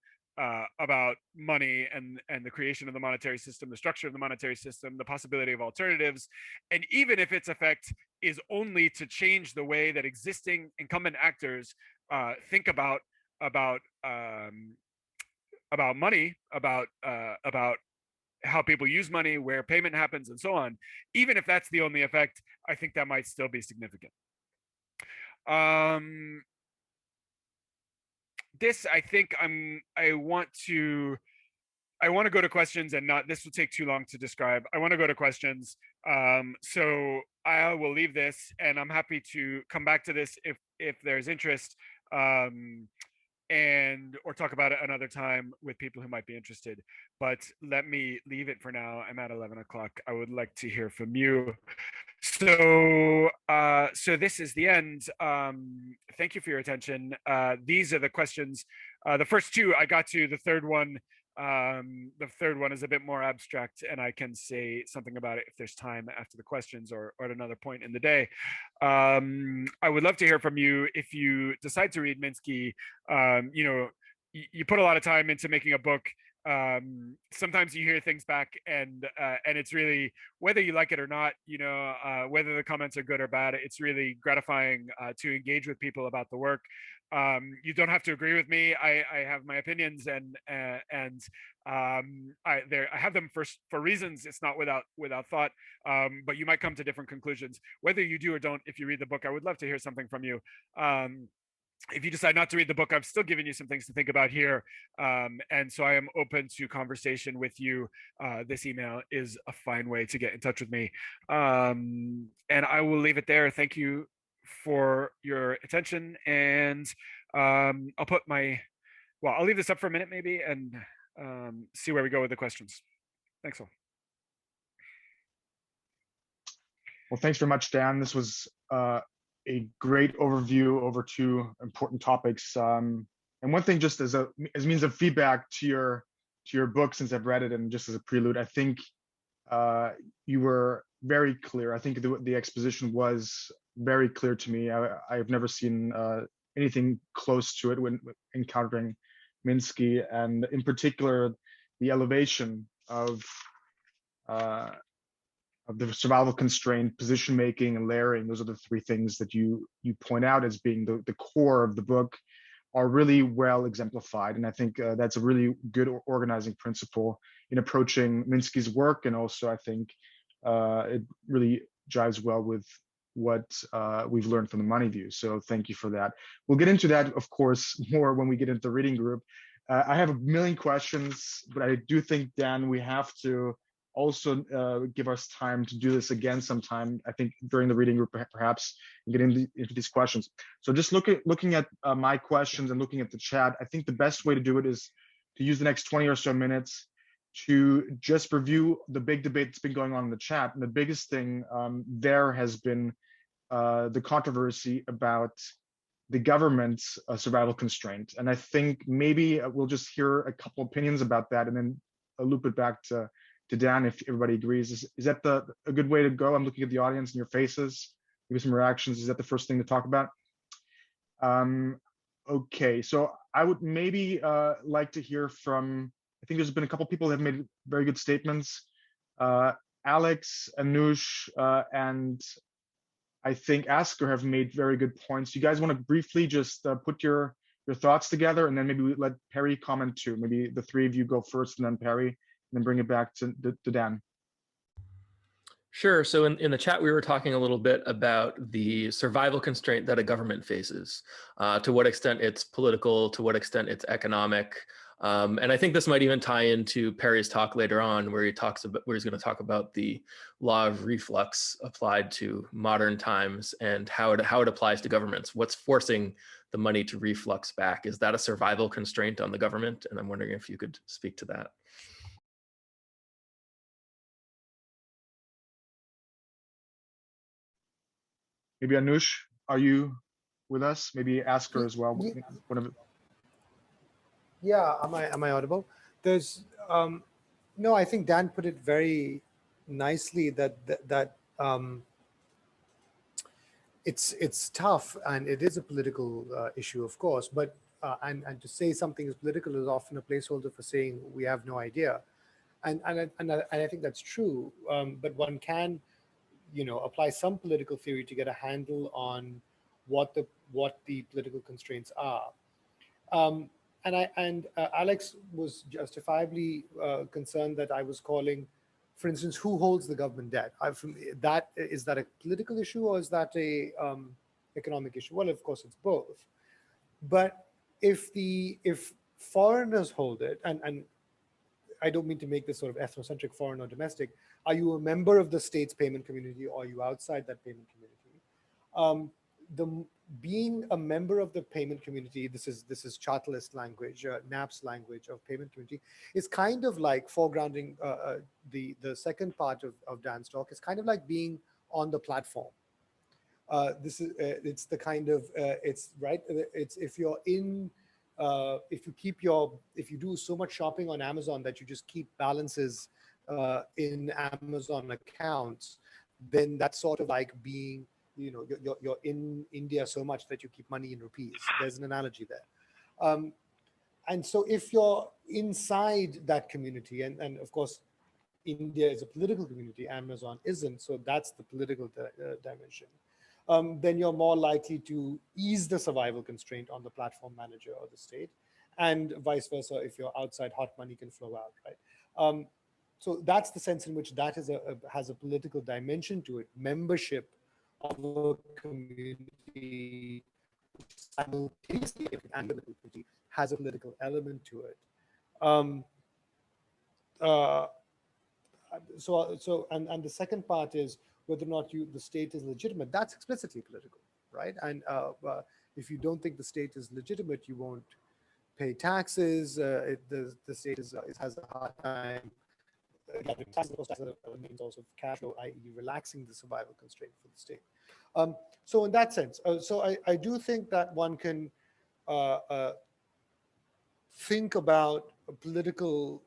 money and the creation of the monetary system, the structure of the monetary system, the possibility of alternatives. And even if its effect is only to change the way that existing incumbent actors think about money, about how people use money, where payment happens, and so on. Even if that's the only effect, I think that might still be significant. This, I think I want to go to questions, and not, this will take too long to describe. I want to go to questions. So I will leave this, and I'm happy to come back to this if there's interest. or talk about it another time with people who might be interested. But let me leave it for now. I'm at 11 o'clock. I would like to hear from you. So this is the end. Thank you for your attention. These are the questions. The first two I got to. The third one is a bit more abstract, and I can say something about it if there's time after the questions or at another point in the day. I would love to hear from you if you decide to read Minsky. You put a lot of time into making a book. Sometimes you hear things back, and it's really, whether you like it or not, whether the comments are good or bad, it's really gratifying to engage with people about the work. You don't have to agree with me. I have my opinions, and I have them for reasons. It's not without thought, but you might come to different conclusions. Whether you do or don't, if you read the book, I would love to hear something from you. If you decide not to read the book, I've still given you some things to think about here. And so I am open to conversation with you. This email is a fine way to get in touch with me. And I will leave it there. Thank you for your attention. And I'll leave this up for a minute maybe, and see where we go with the questions. Thanks all. Well, thanks very much, Dan. This was a great overview over two important topics. And one thing, just as means of feedback to your book, since I've read it, and just as a prelude, I think you were very clear. I think the exposition was very clear to me. I've never seen anything close to it when encountering Minsky, and in particular, the elevation of the survival constraint, position making, and layering. Those are the three things that you point out as being the core of the book, are really well exemplified. And I think that's a really good organizing principle in approaching Minsky's work. And also, I think it really jives well with what we've learned from the Money View. So thank you for that. We'll get into that, of course, more when we get into the reading group. I have a million questions, but I do think, Dan, we have to also give us time to do this again sometime, I think during the reading group, perhaps, and get into these questions. So just looking at my questions and looking at the chat, I think the best way to do it is to use the next 20 or so minutes to just review the big debate that's been going on in the chat. And the biggest thing there has been the controversy about the government's survival constraint. And I think maybe we'll just hear a couple opinions about that, and then I'll loop it back to Dan if everybody agrees. Is that a good way to go? I'm looking at the audience and your faces, maybe some reactions. Is that the first thing to talk about? Okay, so I would maybe like to hear from, I think there's been a couple people that have made very good statements. Alex, Anush, and I think Asker have made very good points. You guys want to briefly just put your thoughts together, and then maybe we let Perry comment too. Maybe the three of you go first, and then Perry, and then bring it back to Dan. Sure. So in the chat, we were talking a little bit about the survival constraint that a government faces, to what extent it's political, to what extent it's economic. And I think this might even tie into Perry's talk later on, where he's going to talk about the law of reflux applied to modern times and how it applies to governments. What's forcing the money to reflux back? Is that a survival constraint on the government? And I'm wondering if you could speak to that. Maybe Anush, are you with us? Maybe Asker as well. Yeah, am I audible? There's no, I think Dan put it very nicely that it's tough, and it is a political issue, of course, but and to say something is political is often a placeholder for saying we have no idea, and I think that's true, but one can apply some political theory to get a handle on what the political constraints are. And Alex was justifiably concerned that I was calling, for instance, who holds the government debt? Is that a political issue, or is that a economic issue? Well, of course, it's both. But if foreigners hold it, and I don't mean to make this sort of ethnocentric, foreign or domestic, are you a member of the state's payment community, or are you outside that payment community? being a member of the payment community, this is chartalist language, NAP's language of payment community, is kind of like foregrounding the second part of Dan's talk. Is kind of like being on the platform. This is it's the kind of it's right. It's if you're in if you do so much shopping on Amazon that you just keep balances in Amazon accounts, then that's sort of like being, you're in India so much that you keep money in rupees. There's an analogy there. And so if you're inside that community, and of course, India is a political community, Amazon isn't, so that's the political dimension. Then you're more likely to ease the survival constraint on the platform manager or the state, and vice versa. If you're outside, hot money can flow out, right? So that's the sense in which that has a political dimension to it. Membership of a community simultaneously and the community has a political element to it. And the second part is whether or not the state is legitimate. That's explicitly political, right? And if you don't think the state is legitimate, you won't pay taxes. The state has a hard time. Taxes means also cash flow, i.e. relaxing the survival constraint for the state. So in that sense, so I do think that one can think about political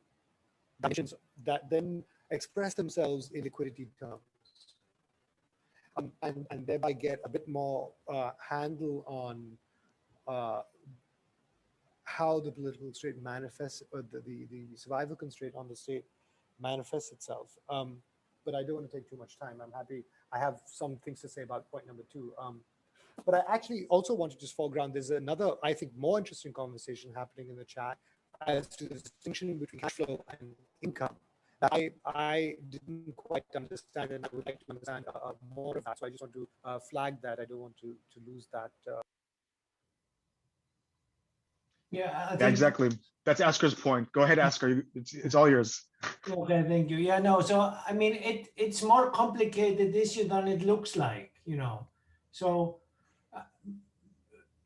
dimensions that then express themselves in liquidity terms, and thereby get a bit more handle on how the political constraint manifests, or the survival constraint on the state manifests itself. But I don't want to take too much time. I'm happy. I have some things to say about point number 2. But I actually also want to just foreground, there's another, I think, more interesting conversation happening in the chat as to the distinction between cash flow and income. I didn't quite understand, and I would like to understand more of that. So I just want to flag that. I don't want to lose that. Yeah, Yeah, exactly. That's Asker's point. Go ahead, Asker. It's all yours. Okay, thank you. Yeah, no. So I mean, it's more complicated issue than it looks like, So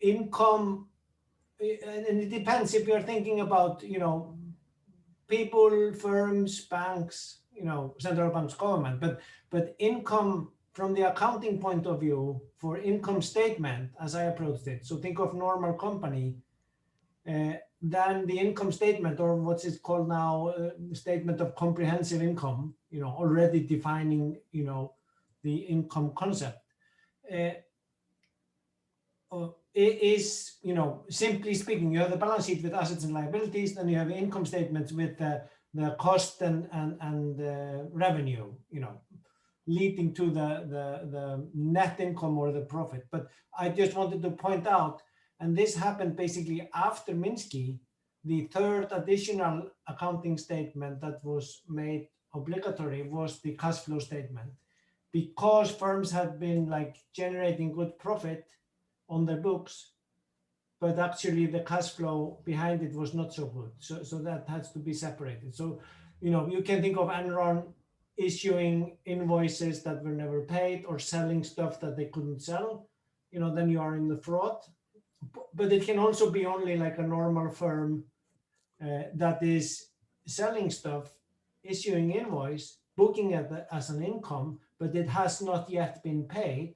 income, and it depends if you're thinking about, people, firms, banks, central banks, government, but income from the accounting point of view for income statement, as I approached it. So think of normal company, then the income statement, or what's it called now, statement of comprehensive income, already defining, the income concept. It is, simply speaking, you have the balance sheet with assets and liabilities, then you have income statements with the cost and revenue, leading to the net income or the profit. But I just wanted to point out, and this happened basically after Minsky, the third additional accounting statement that was made obligatory was the cash flow statement, because firms had been like generating good profit on their books, but actually the cash flow behind it was not so good. So that has to be separated. So, you can think of Enron issuing invoices that were never paid or selling stuff that they couldn't sell, then you are in the fraud. But it can also be only like a normal firm that is selling stuff, issuing invoice, booking it as an income, but it has not yet been paid.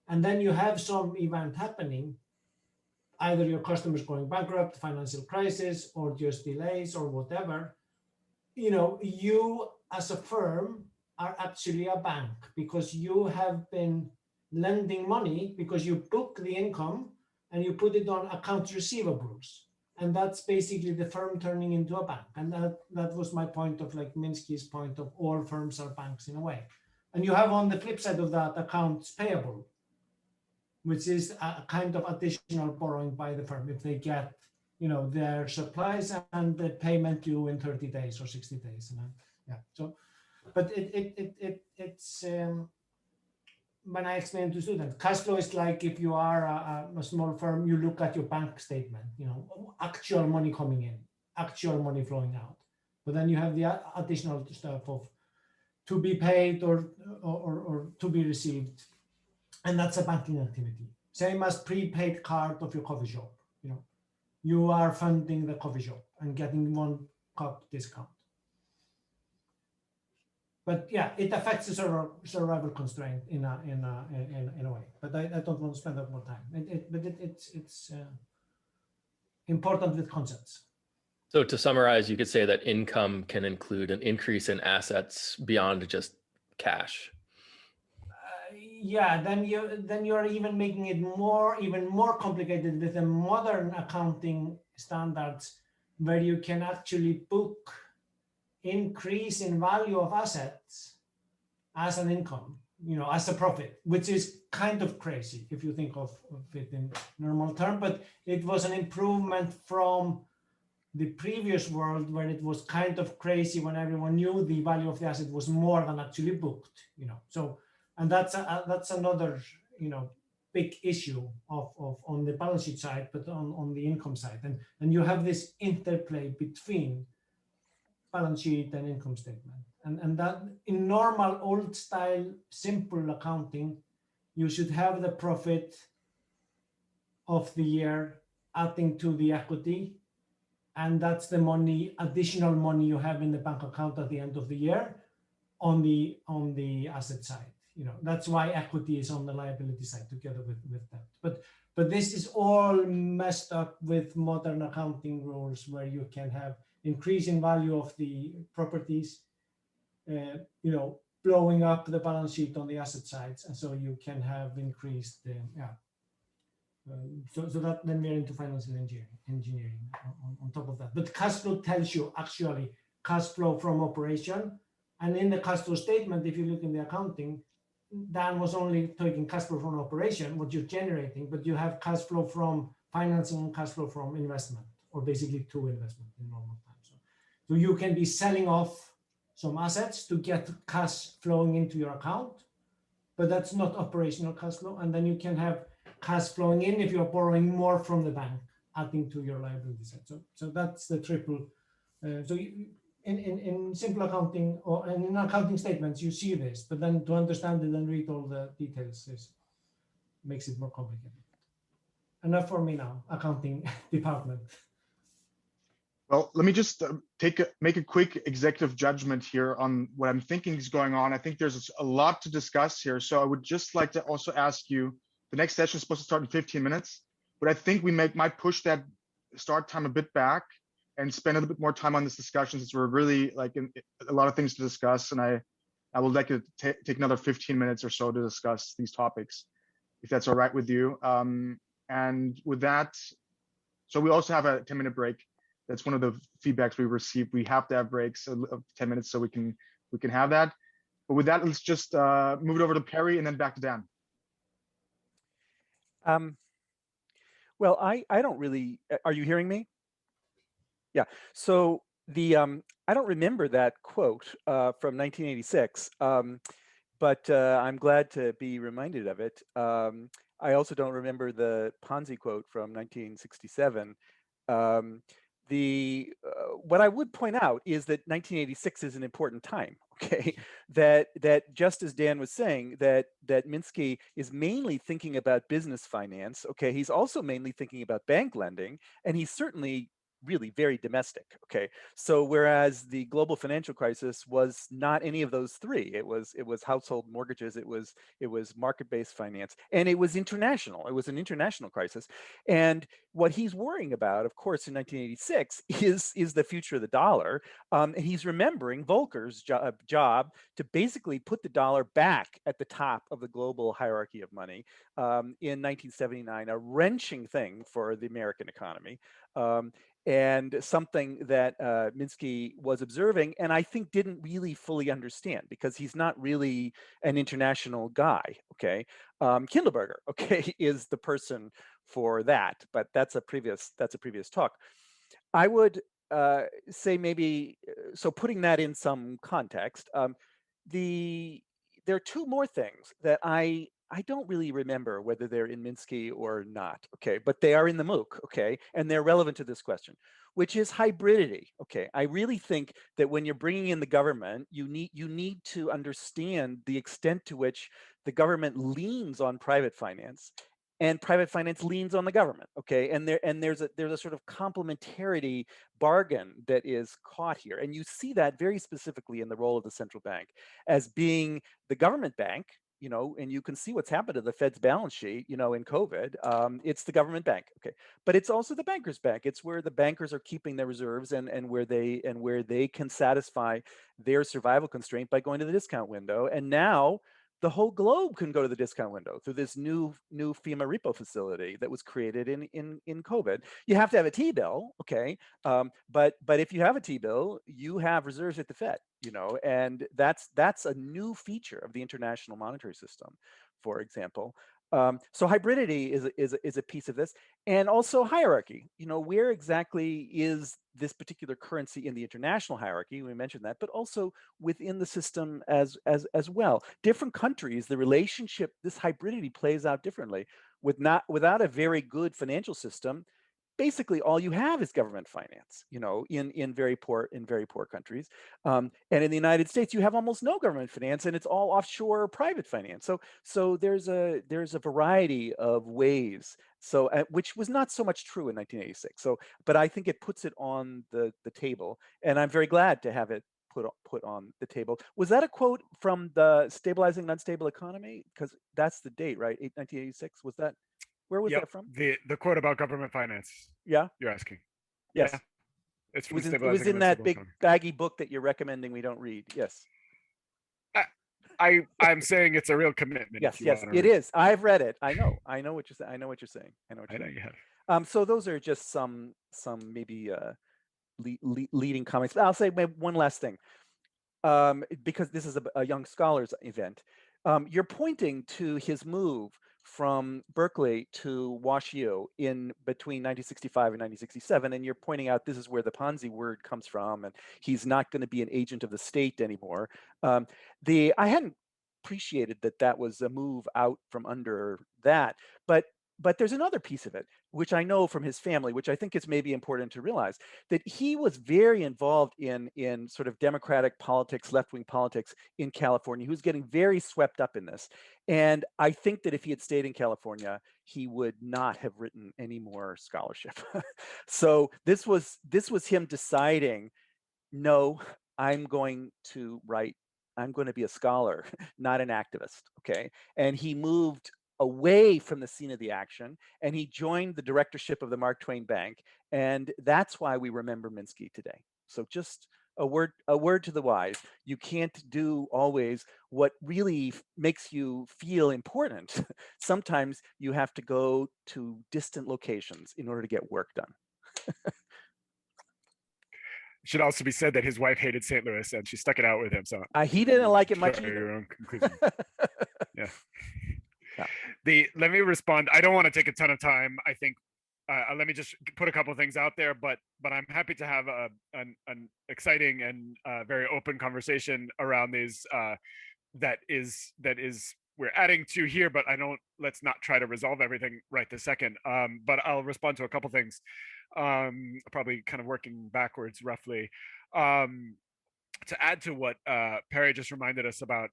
And then you have some event happening, either your customers going bankrupt, financial crisis, or just delays or whatever. You as a firm are actually a bank, because you have been lending money because you book the income and you put it on accounts receivables. And that's basically the firm turning into a bank. And that was my point of like Minsky's point of all firms are banks in a way. And you have on the flip side of that accounts payable, which is a kind of additional borrowing by the firm if they get, their supplies and the payment due in 30 days or 60 days. Yeah. So, but it's when I explain to students, cash flow is like if you are a small firm, you look at your bank statement, actual money coming in, actual money flowing out. But then you have the additional stuff of to be paid or to be received. And that's a banking activity. Same as prepaid card of your coffee shop. You know, you are funding the coffee shop and getting 1 cup discount. But yeah, it affects the survival constraint in a way. But I don't want to spend that more time. It's important with concepts. So to summarize, you could say that income can include an increase in assets beyond just cash. Yeah, then you are even making it even more complicated with the modern accounting standards, where you can actually book increase in value of assets as an income, you know, as a profit, which is kind of crazy if you think of it in normal term. But it was an improvement from the previous world, where it was kind of crazy when everyone knew the value of the asset was more than actually booked, you know. So, and that's another, you know, big issue of on the balance sheet side, but on the income side, and you have this interplay between balance sheet and income statement, and that in normal old style simple accounting, you should have the profit of the year adding to the equity, and that's the money, additional money you have in the bank account at the end of the year on the asset side. You know, that's why equity is on the liability side together with that. But this is all messed up with modern accounting rules, where you can have increase in value of the properties, you know, blowing up the balance sheet on the asset sides, and so you can have increased so that then we're into financial engineering on top of that. But cash flow tells you actually cash flow from operation, and in the cash flow statement, if you look in the accounting, Dan was only taking cash flow from operation, what you're generating, but you have cash flow from financing and cash flow from investment, or basically to investment in normal times. So you can be selling off some assets to get cash flowing into your account, but that's not operational cash flow. And then you can have cash flowing in if you're borrowing more from the bank, adding to your liability side. So that's the triple. In simple accounting or in accounting statements, you see this, but then to understand it and read all the details makes it more complicated. Enough for me now, accounting department. Well, let me just make a quick executive judgment here on what I'm thinking is going on. I think there's a lot to discuss here. So I would just like to also ask you, the next session is supposed to start in 15 minutes, but I think we might push that start time a bit back and spend a little bit more time on this discussion, since we're really like a lot of things to discuss. And I would like to take another 15 minutes or so to discuss these topics, if that's all right with you. And with that, so we also have a 10-minute break. That's one of the feedbacks we received. We have to have breaks of 10 minutes so we can have that. But with that, let's just move it over to Perry and then back to Dan. Well, I don't really, are you hearing me? Yeah, so I don't remember that quote from 1986, but I'm glad to be reminded of it. I also don't remember the Ponzi quote from 1967. What I would point out is that 1986 is an important time. Okay, that just as Dan was saying, that Minsky is mainly thinking about business finance. Okay, he's also mainly thinking about bank lending, and he's certainly really very domestic. Okay, so whereas the global financial crisis was not any of those three, it was household mortgages, it was market-based finance, and it was international. It was an international crisis, and what he's worrying about, of course, in 1986 is the future of the dollar, and he's remembering Volcker's job to basically put the dollar back at the top of the global hierarchy of money in 1979, a wrenching thing for the American economy. And something that Minsky was observing, and I think didn't really fully understand, because he's not really an international guy. Okay, Kindleberger, okay, is the person for that, but that's a previous talk. I would say maybe, so putting that in some context, there are two more things that I don't really remember whether they're in Minsky or not, okay, but they are in the MOOC, okay, and they're relevant to this question, which is hybridity, okay. I really think that when you're bringing in the government, you need to understand the extent to which the government leans on private finance and private finance leans on the government. Okay, and there's a sort of complementarity bargain that is caught here, and you see that very specifically in the role of the central bank as being the government bank. And you can see what's happened to the Fed's balance sheet, in COVID. It's the government bank, okay, but it's also the bankers' bank. It's where the bankers are keeping their reserves and where they can satisfy their survival constraint by going to the discount window. And now the whole globe can go to the discount window through this new FEMA repo facility that was created in COVID. You have to have a T-bill, okay, but if you have a T-bill, you have reserves at the Fed. And that's a new feature of the international monetary system, for example. So hybridity is a piece of this, and also hierarchy. Where exactly is this particular currency in the international hierarchy? We mentioned that, but also within the system as well. Different countries, the relationship, this hybridity plays out differently. Without a very good financial system, basically all you have is government finance, in very poor countries. And in the United States, you have almost no government finance, and it's all offshore private finance. So there's a variety of ways. So which was not so much true in 1986. But I think it puts it on the table, and I'm very glad to have it put on the table. Was that a quote from the Stabilizing an Unstable Economy? Because that's the date, right? 1986. Was that? Where was that from? The quote about government finance. Yeah. You're asking. Yes. Yeah. It's from it was in that big baggy book that you're recommending we don't read. Yes. I'm saying it's a real commitment. Yes, it is. I've read it. I know what you're saying. I know what you're saying. I know you have. So those are just some maybe leading comments. I'll say maybe one last thing, because this is a young scholars event. You're pointing to his move from Berkeley to WashU in between 1965 and 1967, and you're pointing out this is where the Ponzi word comes from, and he's not going to be an agent of the state anymore. I hadn't appreciated that was a move out from under that, but there's another piece of it, which I know from his family, which I think is maybe important to realize, that he was very involved in sort of democratic politics, left-wing politics in California. He was getting very swept up in this. And I think that if he had stayed in California, he would not have written any more scholarship. So this was him deciding, no, I'm going to be a scholar, not an activist, okay? And he moved away from the scene of the action, and he joined the directorship of the Mark Twain Bank, and that's why we remember Minsky today. So just a word to the wise. You can't do always what really makes you feel important. Sometimes you have to go to distant locations in order to get work done. It should also be said that his wife hated St. Louis and she stuck it out with him. So he didn't like it much either. Your own conclusion. Yeah. Let me respond. I don't want to take a ton of time. I think let me just put a couple of things out there, but I'm happy to have an exciting and very open conversation around these that is we're adding to here, but let's not try to resolve everything right this second. But I'll respond to a couple things, probably kind of working backwards roughly. To add to what Perry just reminded us about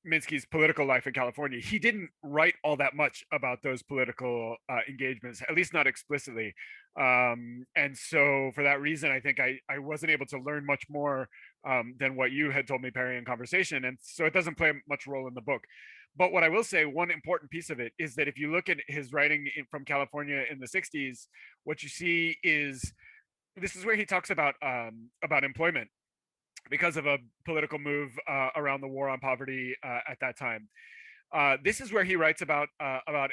Minsky's political life in California, he didn't write all that much about those political engagements, at least not explicitly. And so for that reason, I think I wasn't able to learn much more than what you had told me, Perry, in conversation. And so it doesn't play much role in the book. But what I will say, one important piece of it is that if you look at his writing from California in the 60s, what you see is this is where he talks about employment, because of a political move around the war on poverty at that time. This is where he writes about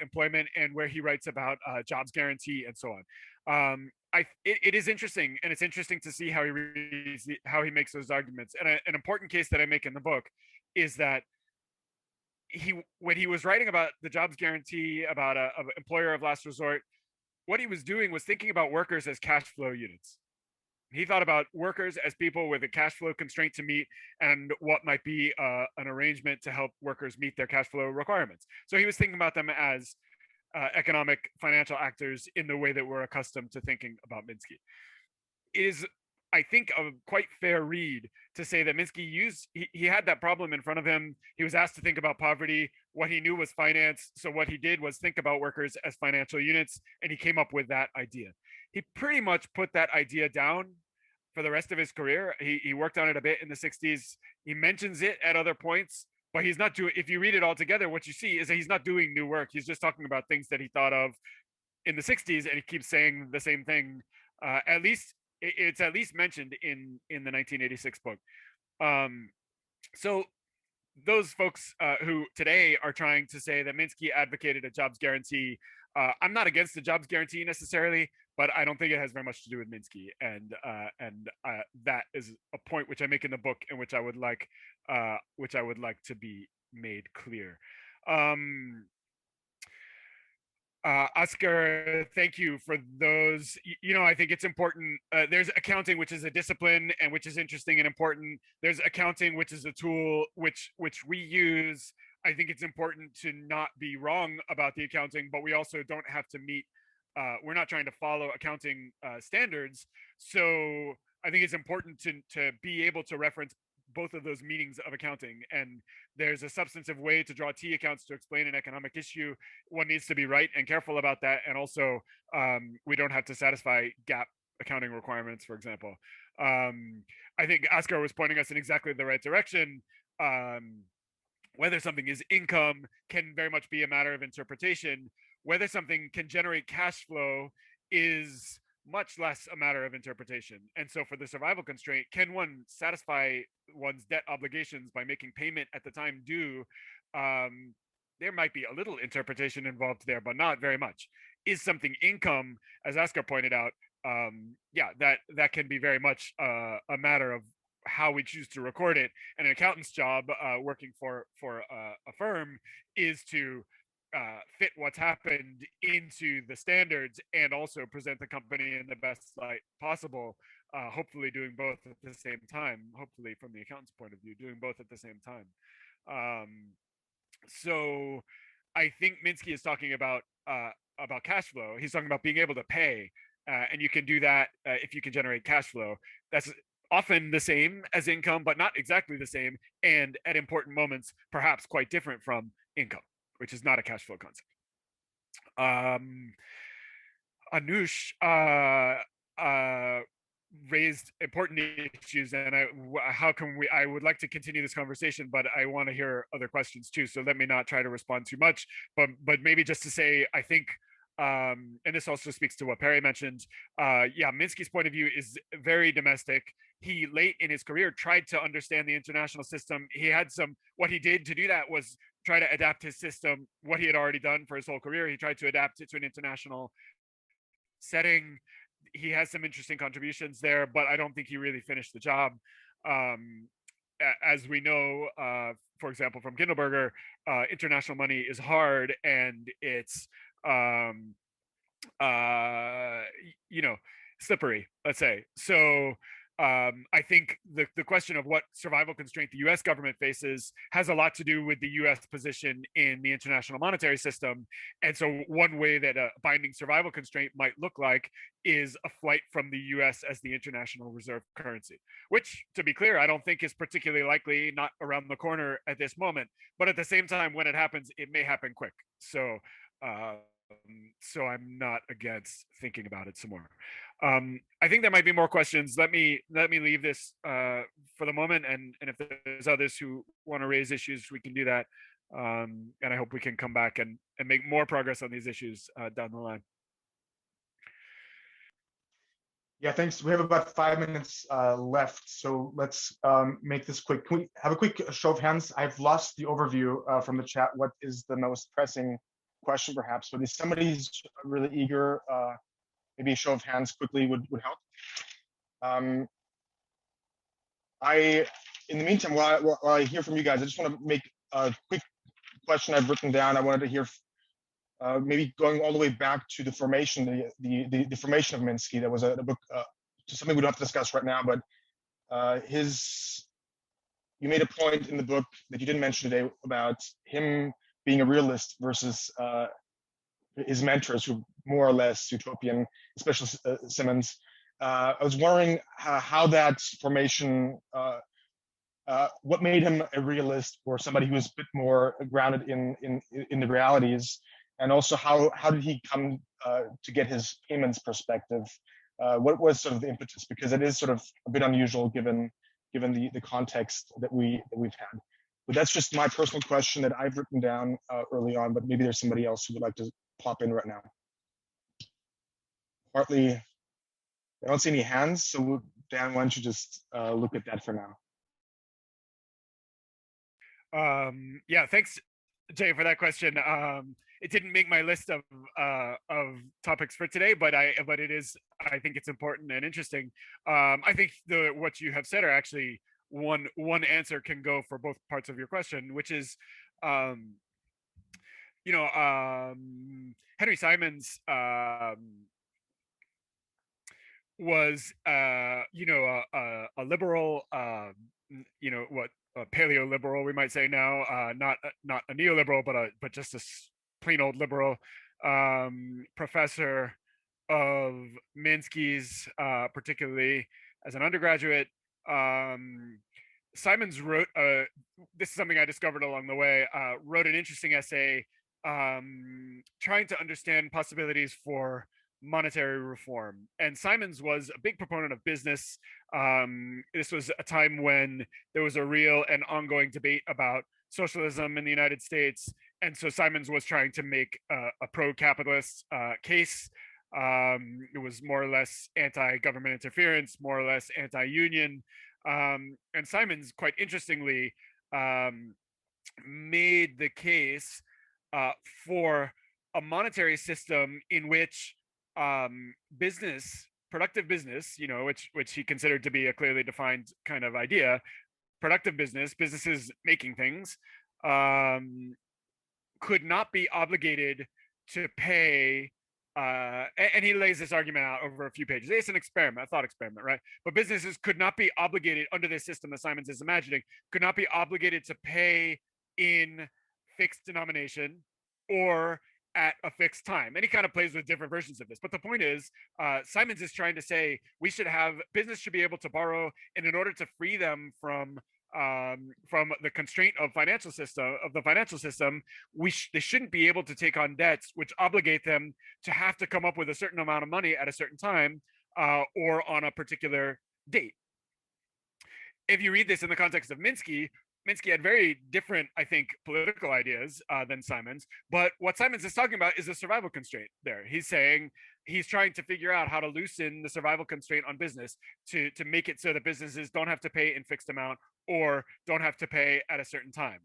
employment, and where he writes about jobs guarantee and so on. It is interesting, and it's interesting to see how he makes those arguments. And an important case that I make in the book is that when he was writing about the jobs guarantee, about an employer of last resort, what he was doing was thinking about workers as cash flow units. He thought about workers as people with a cash flow constraint to meet, and what might be an arrangement to help workers meet their cash flow requirements. So he was thinking about them as economic financial actors in the way that we're accustomed to thinking about Minsky. It is I think, a quite fair read to say that Minsky he had that problem in front of him. He was asked to think about poverty. What he knew was finance. So what he did was think about workers as financial units, and he came up with that idea. He pretty much put that idea down for the rest of his career. He worked on it a bit in the 60s. He mentions it at other points, but he's not doing, if you read it all together, what you see is that he's not doing new work. He's just talking about things that he thought of in the 60s, and he keeps saying the same thing. At least it's at least mentioned in the 1986 book. So those folks who today are trying to say that Minsky advocated a jobs guarantee, I'm not against the jobs guarantee necessarily, but I don't think it has very much to do with Minsky, and that is a point which I make in the book, and which I would like to be made clear. Oscar, thank you for those. I think it's important. There's accounting, which is a discipline and which is interesting and important. There's accounting, which is a tool which we use. I think it's important to not be wrong about the accounting, but we also don't have to meet. We're not trying to follow accounting standards. So I think it's important to be able to reference both of those meanings of accounting, and there's a substantive way to draw T accounts to explain an economic issue. One needs to be right and careful about that, and also we don't have to satisfy GAAP accounting requirements, for example. I think Oscar was pointing us in exactly the right direction. Whether something is income can very much be a matter of interpretation. Whether something can generate cash flow is much less a matter of interpretation. And so for the survival constraint, can one satisfy one's debt obligations by making payment at the time due? There might be a little interpretation involved there, but not very much. Is something income, as Oscar pointed out? Yeah, that can be very much a matter of how we choose to record it. And an accountant's job, working for a firm, is to fit what's happened into the standards and also present the company in the best light possible, hopefully doing both at the same time, hopefully from the accountant's point of view, doing both at the same time. So I think Minsky is talking about cash flow. He's talking about being able to pay, and you can do that if you can generate cash flow. That's often the same as income, but not exactly the same, and at important moments perhaps quite different from income, which is not a cash flow concept. Anush raised important issues, and I would like to continue this conversation, but I want to hear other questions too. So let me not try to respond too much, but maybe just to say, I think, and this also speaks to what Perry mentioned. Yeah, Minsky's point of view is very domestic. He, late in his career, tried to understand the international system. What he did to do that was try to adapt his system, what he had already done for his whole career. He tried to adapt it to an international setting. He has some interesting contributions there, but I don't think he really finished the job. As we know, for example, from Kindleberger, international money is hard, and it's slippery, let's say. So I think the question of what survival constraint the US government faces has a lot to do with the US position in the international monetary system. And so one way that a binding survival constraint might look like is a flight from the US as the international reserve currency, which, to be clear, I don't think is particularly likely, not around the corner at this moment. But at the same time, when it happens, it may happen quick. So I'm not against thinking about it some more. I think there might be more questions. Let me leave this for the moment, and if there's others who want to raise issues, we can do that. And I hope we can come back and make more progress on these issues down the line. Yeah, thanks. We have about 5 minutes left, so let's make this quick. Can we have a quick show of hands? I've lost the overview from the chat. What is the most pressing question, perhaps? But if somebody's really eager, maybe a show of hands quickly would help. In the meantime, while I hear from you guys, I just want to make a quick question I've written down. I wanted to hear, maybe going all the way back to the formation, the formation of Minsky. That was a book, something we don't have to discuss right now, but you made a point in the book that you didn't mention today about him being a realist versus his mentors, who more or less utopian, especially Simmons. I was wondering how that formation, what made him a realist or somebody who was a bit more grounded in the realities, and also how did he come to get his payments perspective? What was sort of the impetus? Because it is sort of a bit unusual given the context that we've had. But that's just my personal question that I've written down early on. But maybe there's somebody else who would like to pop in right now. Partly, I don't see any hands, so Dan, why don't you just look at that for now? Yeah, thanks, Jay, for that question. It didn't make my list of topics for today, but it is, I think it's important and interesting. I think what you have said are actually one answer can go for both parts of your question, which is, Henry Simons was a liberal, what a paleo-liberal we might say now, not a neoliberal, but just a plain old liberal, professor of Minsky's, particularly as an undergraduate. Simons wrote, this is something I discovered along the way, wrote an interesting essay trying to understand possibilities for monetary reform. And Simons was a big proponent of business. This was a time when there was a real and ongoing debate about socialism in the United States. And so Simons was trying to make a pro-capitalist case. It was more or less anti-government interference, more or less anti-union. And Simons, quite interestingly, made the case for a monetary system in which productive business, which he considered to be a clearly defined kind of idea, productive businesses making things, could not be obligated to pay. And he lays this argument out over a few pages. It's an experiment, a thought experiment, right? But businesses could not be obligated under this system that Simons is imagining, could not be obligated to pay in fixed denomination or at a fixed time. And he kind of plays with different versions of this. But the point is, Simons is trying to say business should be able to borrow, and in order to free them from the constraint of the financial system, they shouldn't be able to take on debts which obligate them to have to come up with a certain amount of money at a certain time or on a particular date. If you read this in the context of Minsky had very different, I think, political ideas than Simons. But what Simons is talking about is a survival constraint there. He's saying he's trying to figure out how to loosen the survival constraint on business to make it so that businesses don't have to pay in fixed amount or don't have to pay at a certain time.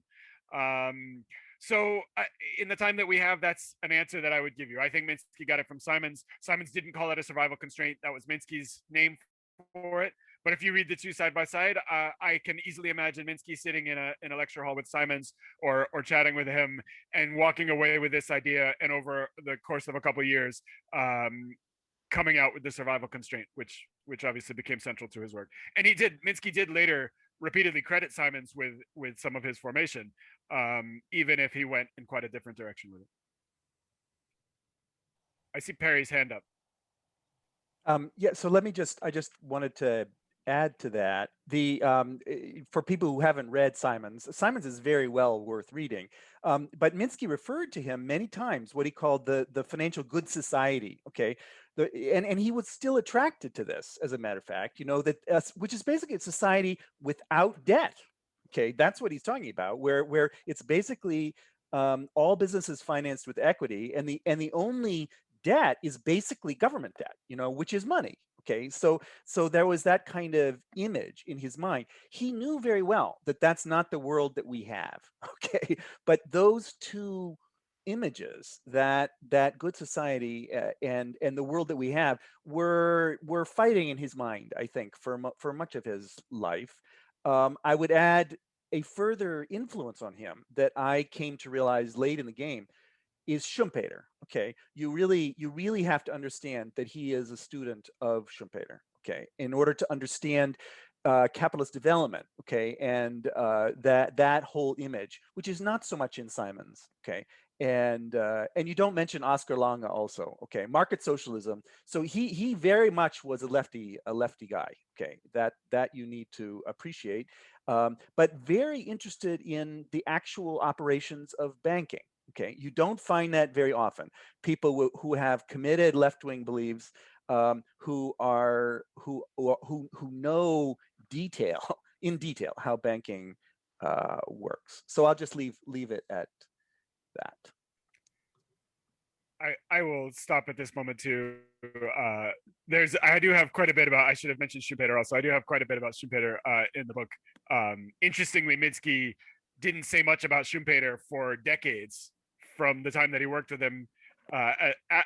So in the time that we have, that's an answer that I would give you. I think Minsky got it from Simons. Simons didn't call it a survival constraint. That was Minsky's name for it. But if you read the two side by side, I can easily imagine Minsky sitting in a lecture hall with Simons or chatting with him and walking away with this idea, and over the course of a couple of years, coming out with the survival constraint, which obviously became central to his work. And Minsky did later repeatedly credit Simons with some of his formation, even if he went in quite a different direction with it. I see Perry's hand up. Yeah, so I just wanted to add to that. For people who haven't read Simons is very well worth reading. But Minsky referred to him many times, what he called the financial good society. Okay, and he was still attracted to this, as a matter of fact. Which is basically a society without debt. Okay, that's what he's talking about, where it's basically all businesses financed with equity, and the only debt is basically government debt, which is money. Okay, so there was that kind of image in his mind. He knew very well that that's not the world that we have. Okay, but those two images, that good society and the world that we have, were fighting in his mind, I think, for much of his life. I would add a further influence on him that I came to realize late in the game is Schumpeter. Okay, you really have to understand that he is a student of Schumpeter. Okay, in order to understand capitalist development. Okay, and that whole image, which is not so much in Simons. Okay, and you don't mention Oscar Lange also. Okay, market socialism. So he very much was a lefty guy. Okay, that you need to appreciate, but very interested in the actual operations of banking. Okay, you don't find that very often. People who have committed left-wing beliefs, who know in detail how banking works. So I'll just leave it at that. I will stop at this moment too. I do have quite a bit about, I should have mentioned Schumpeter also. I do have quite a bit about Schumpeter in the book. Interestingly, Minsky didn't say much about Schumpeter for decades, from the time that he worked with him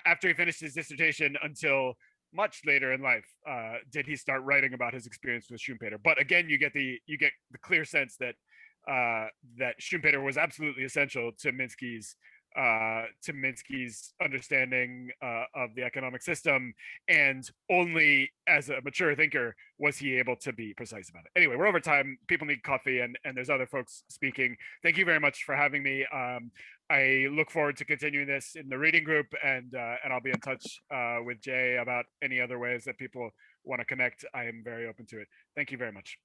after he finished his dissertation until much later in life did he start writing about his experience with Schumpeter. But again, you get the clear sense that that Schumpeter was absolutely essential to Minsky's understanding of the economic system, and only as a mature thinker was he able to be precise about it. Anyway, we're over time. People need coffee, and there's other folks speaking. Thank you very much for having me. I look forward to continuing this in the reading group, and I'll be in touch with Jay about any other ways that people want to connect. I am very open to it. Thank you very much.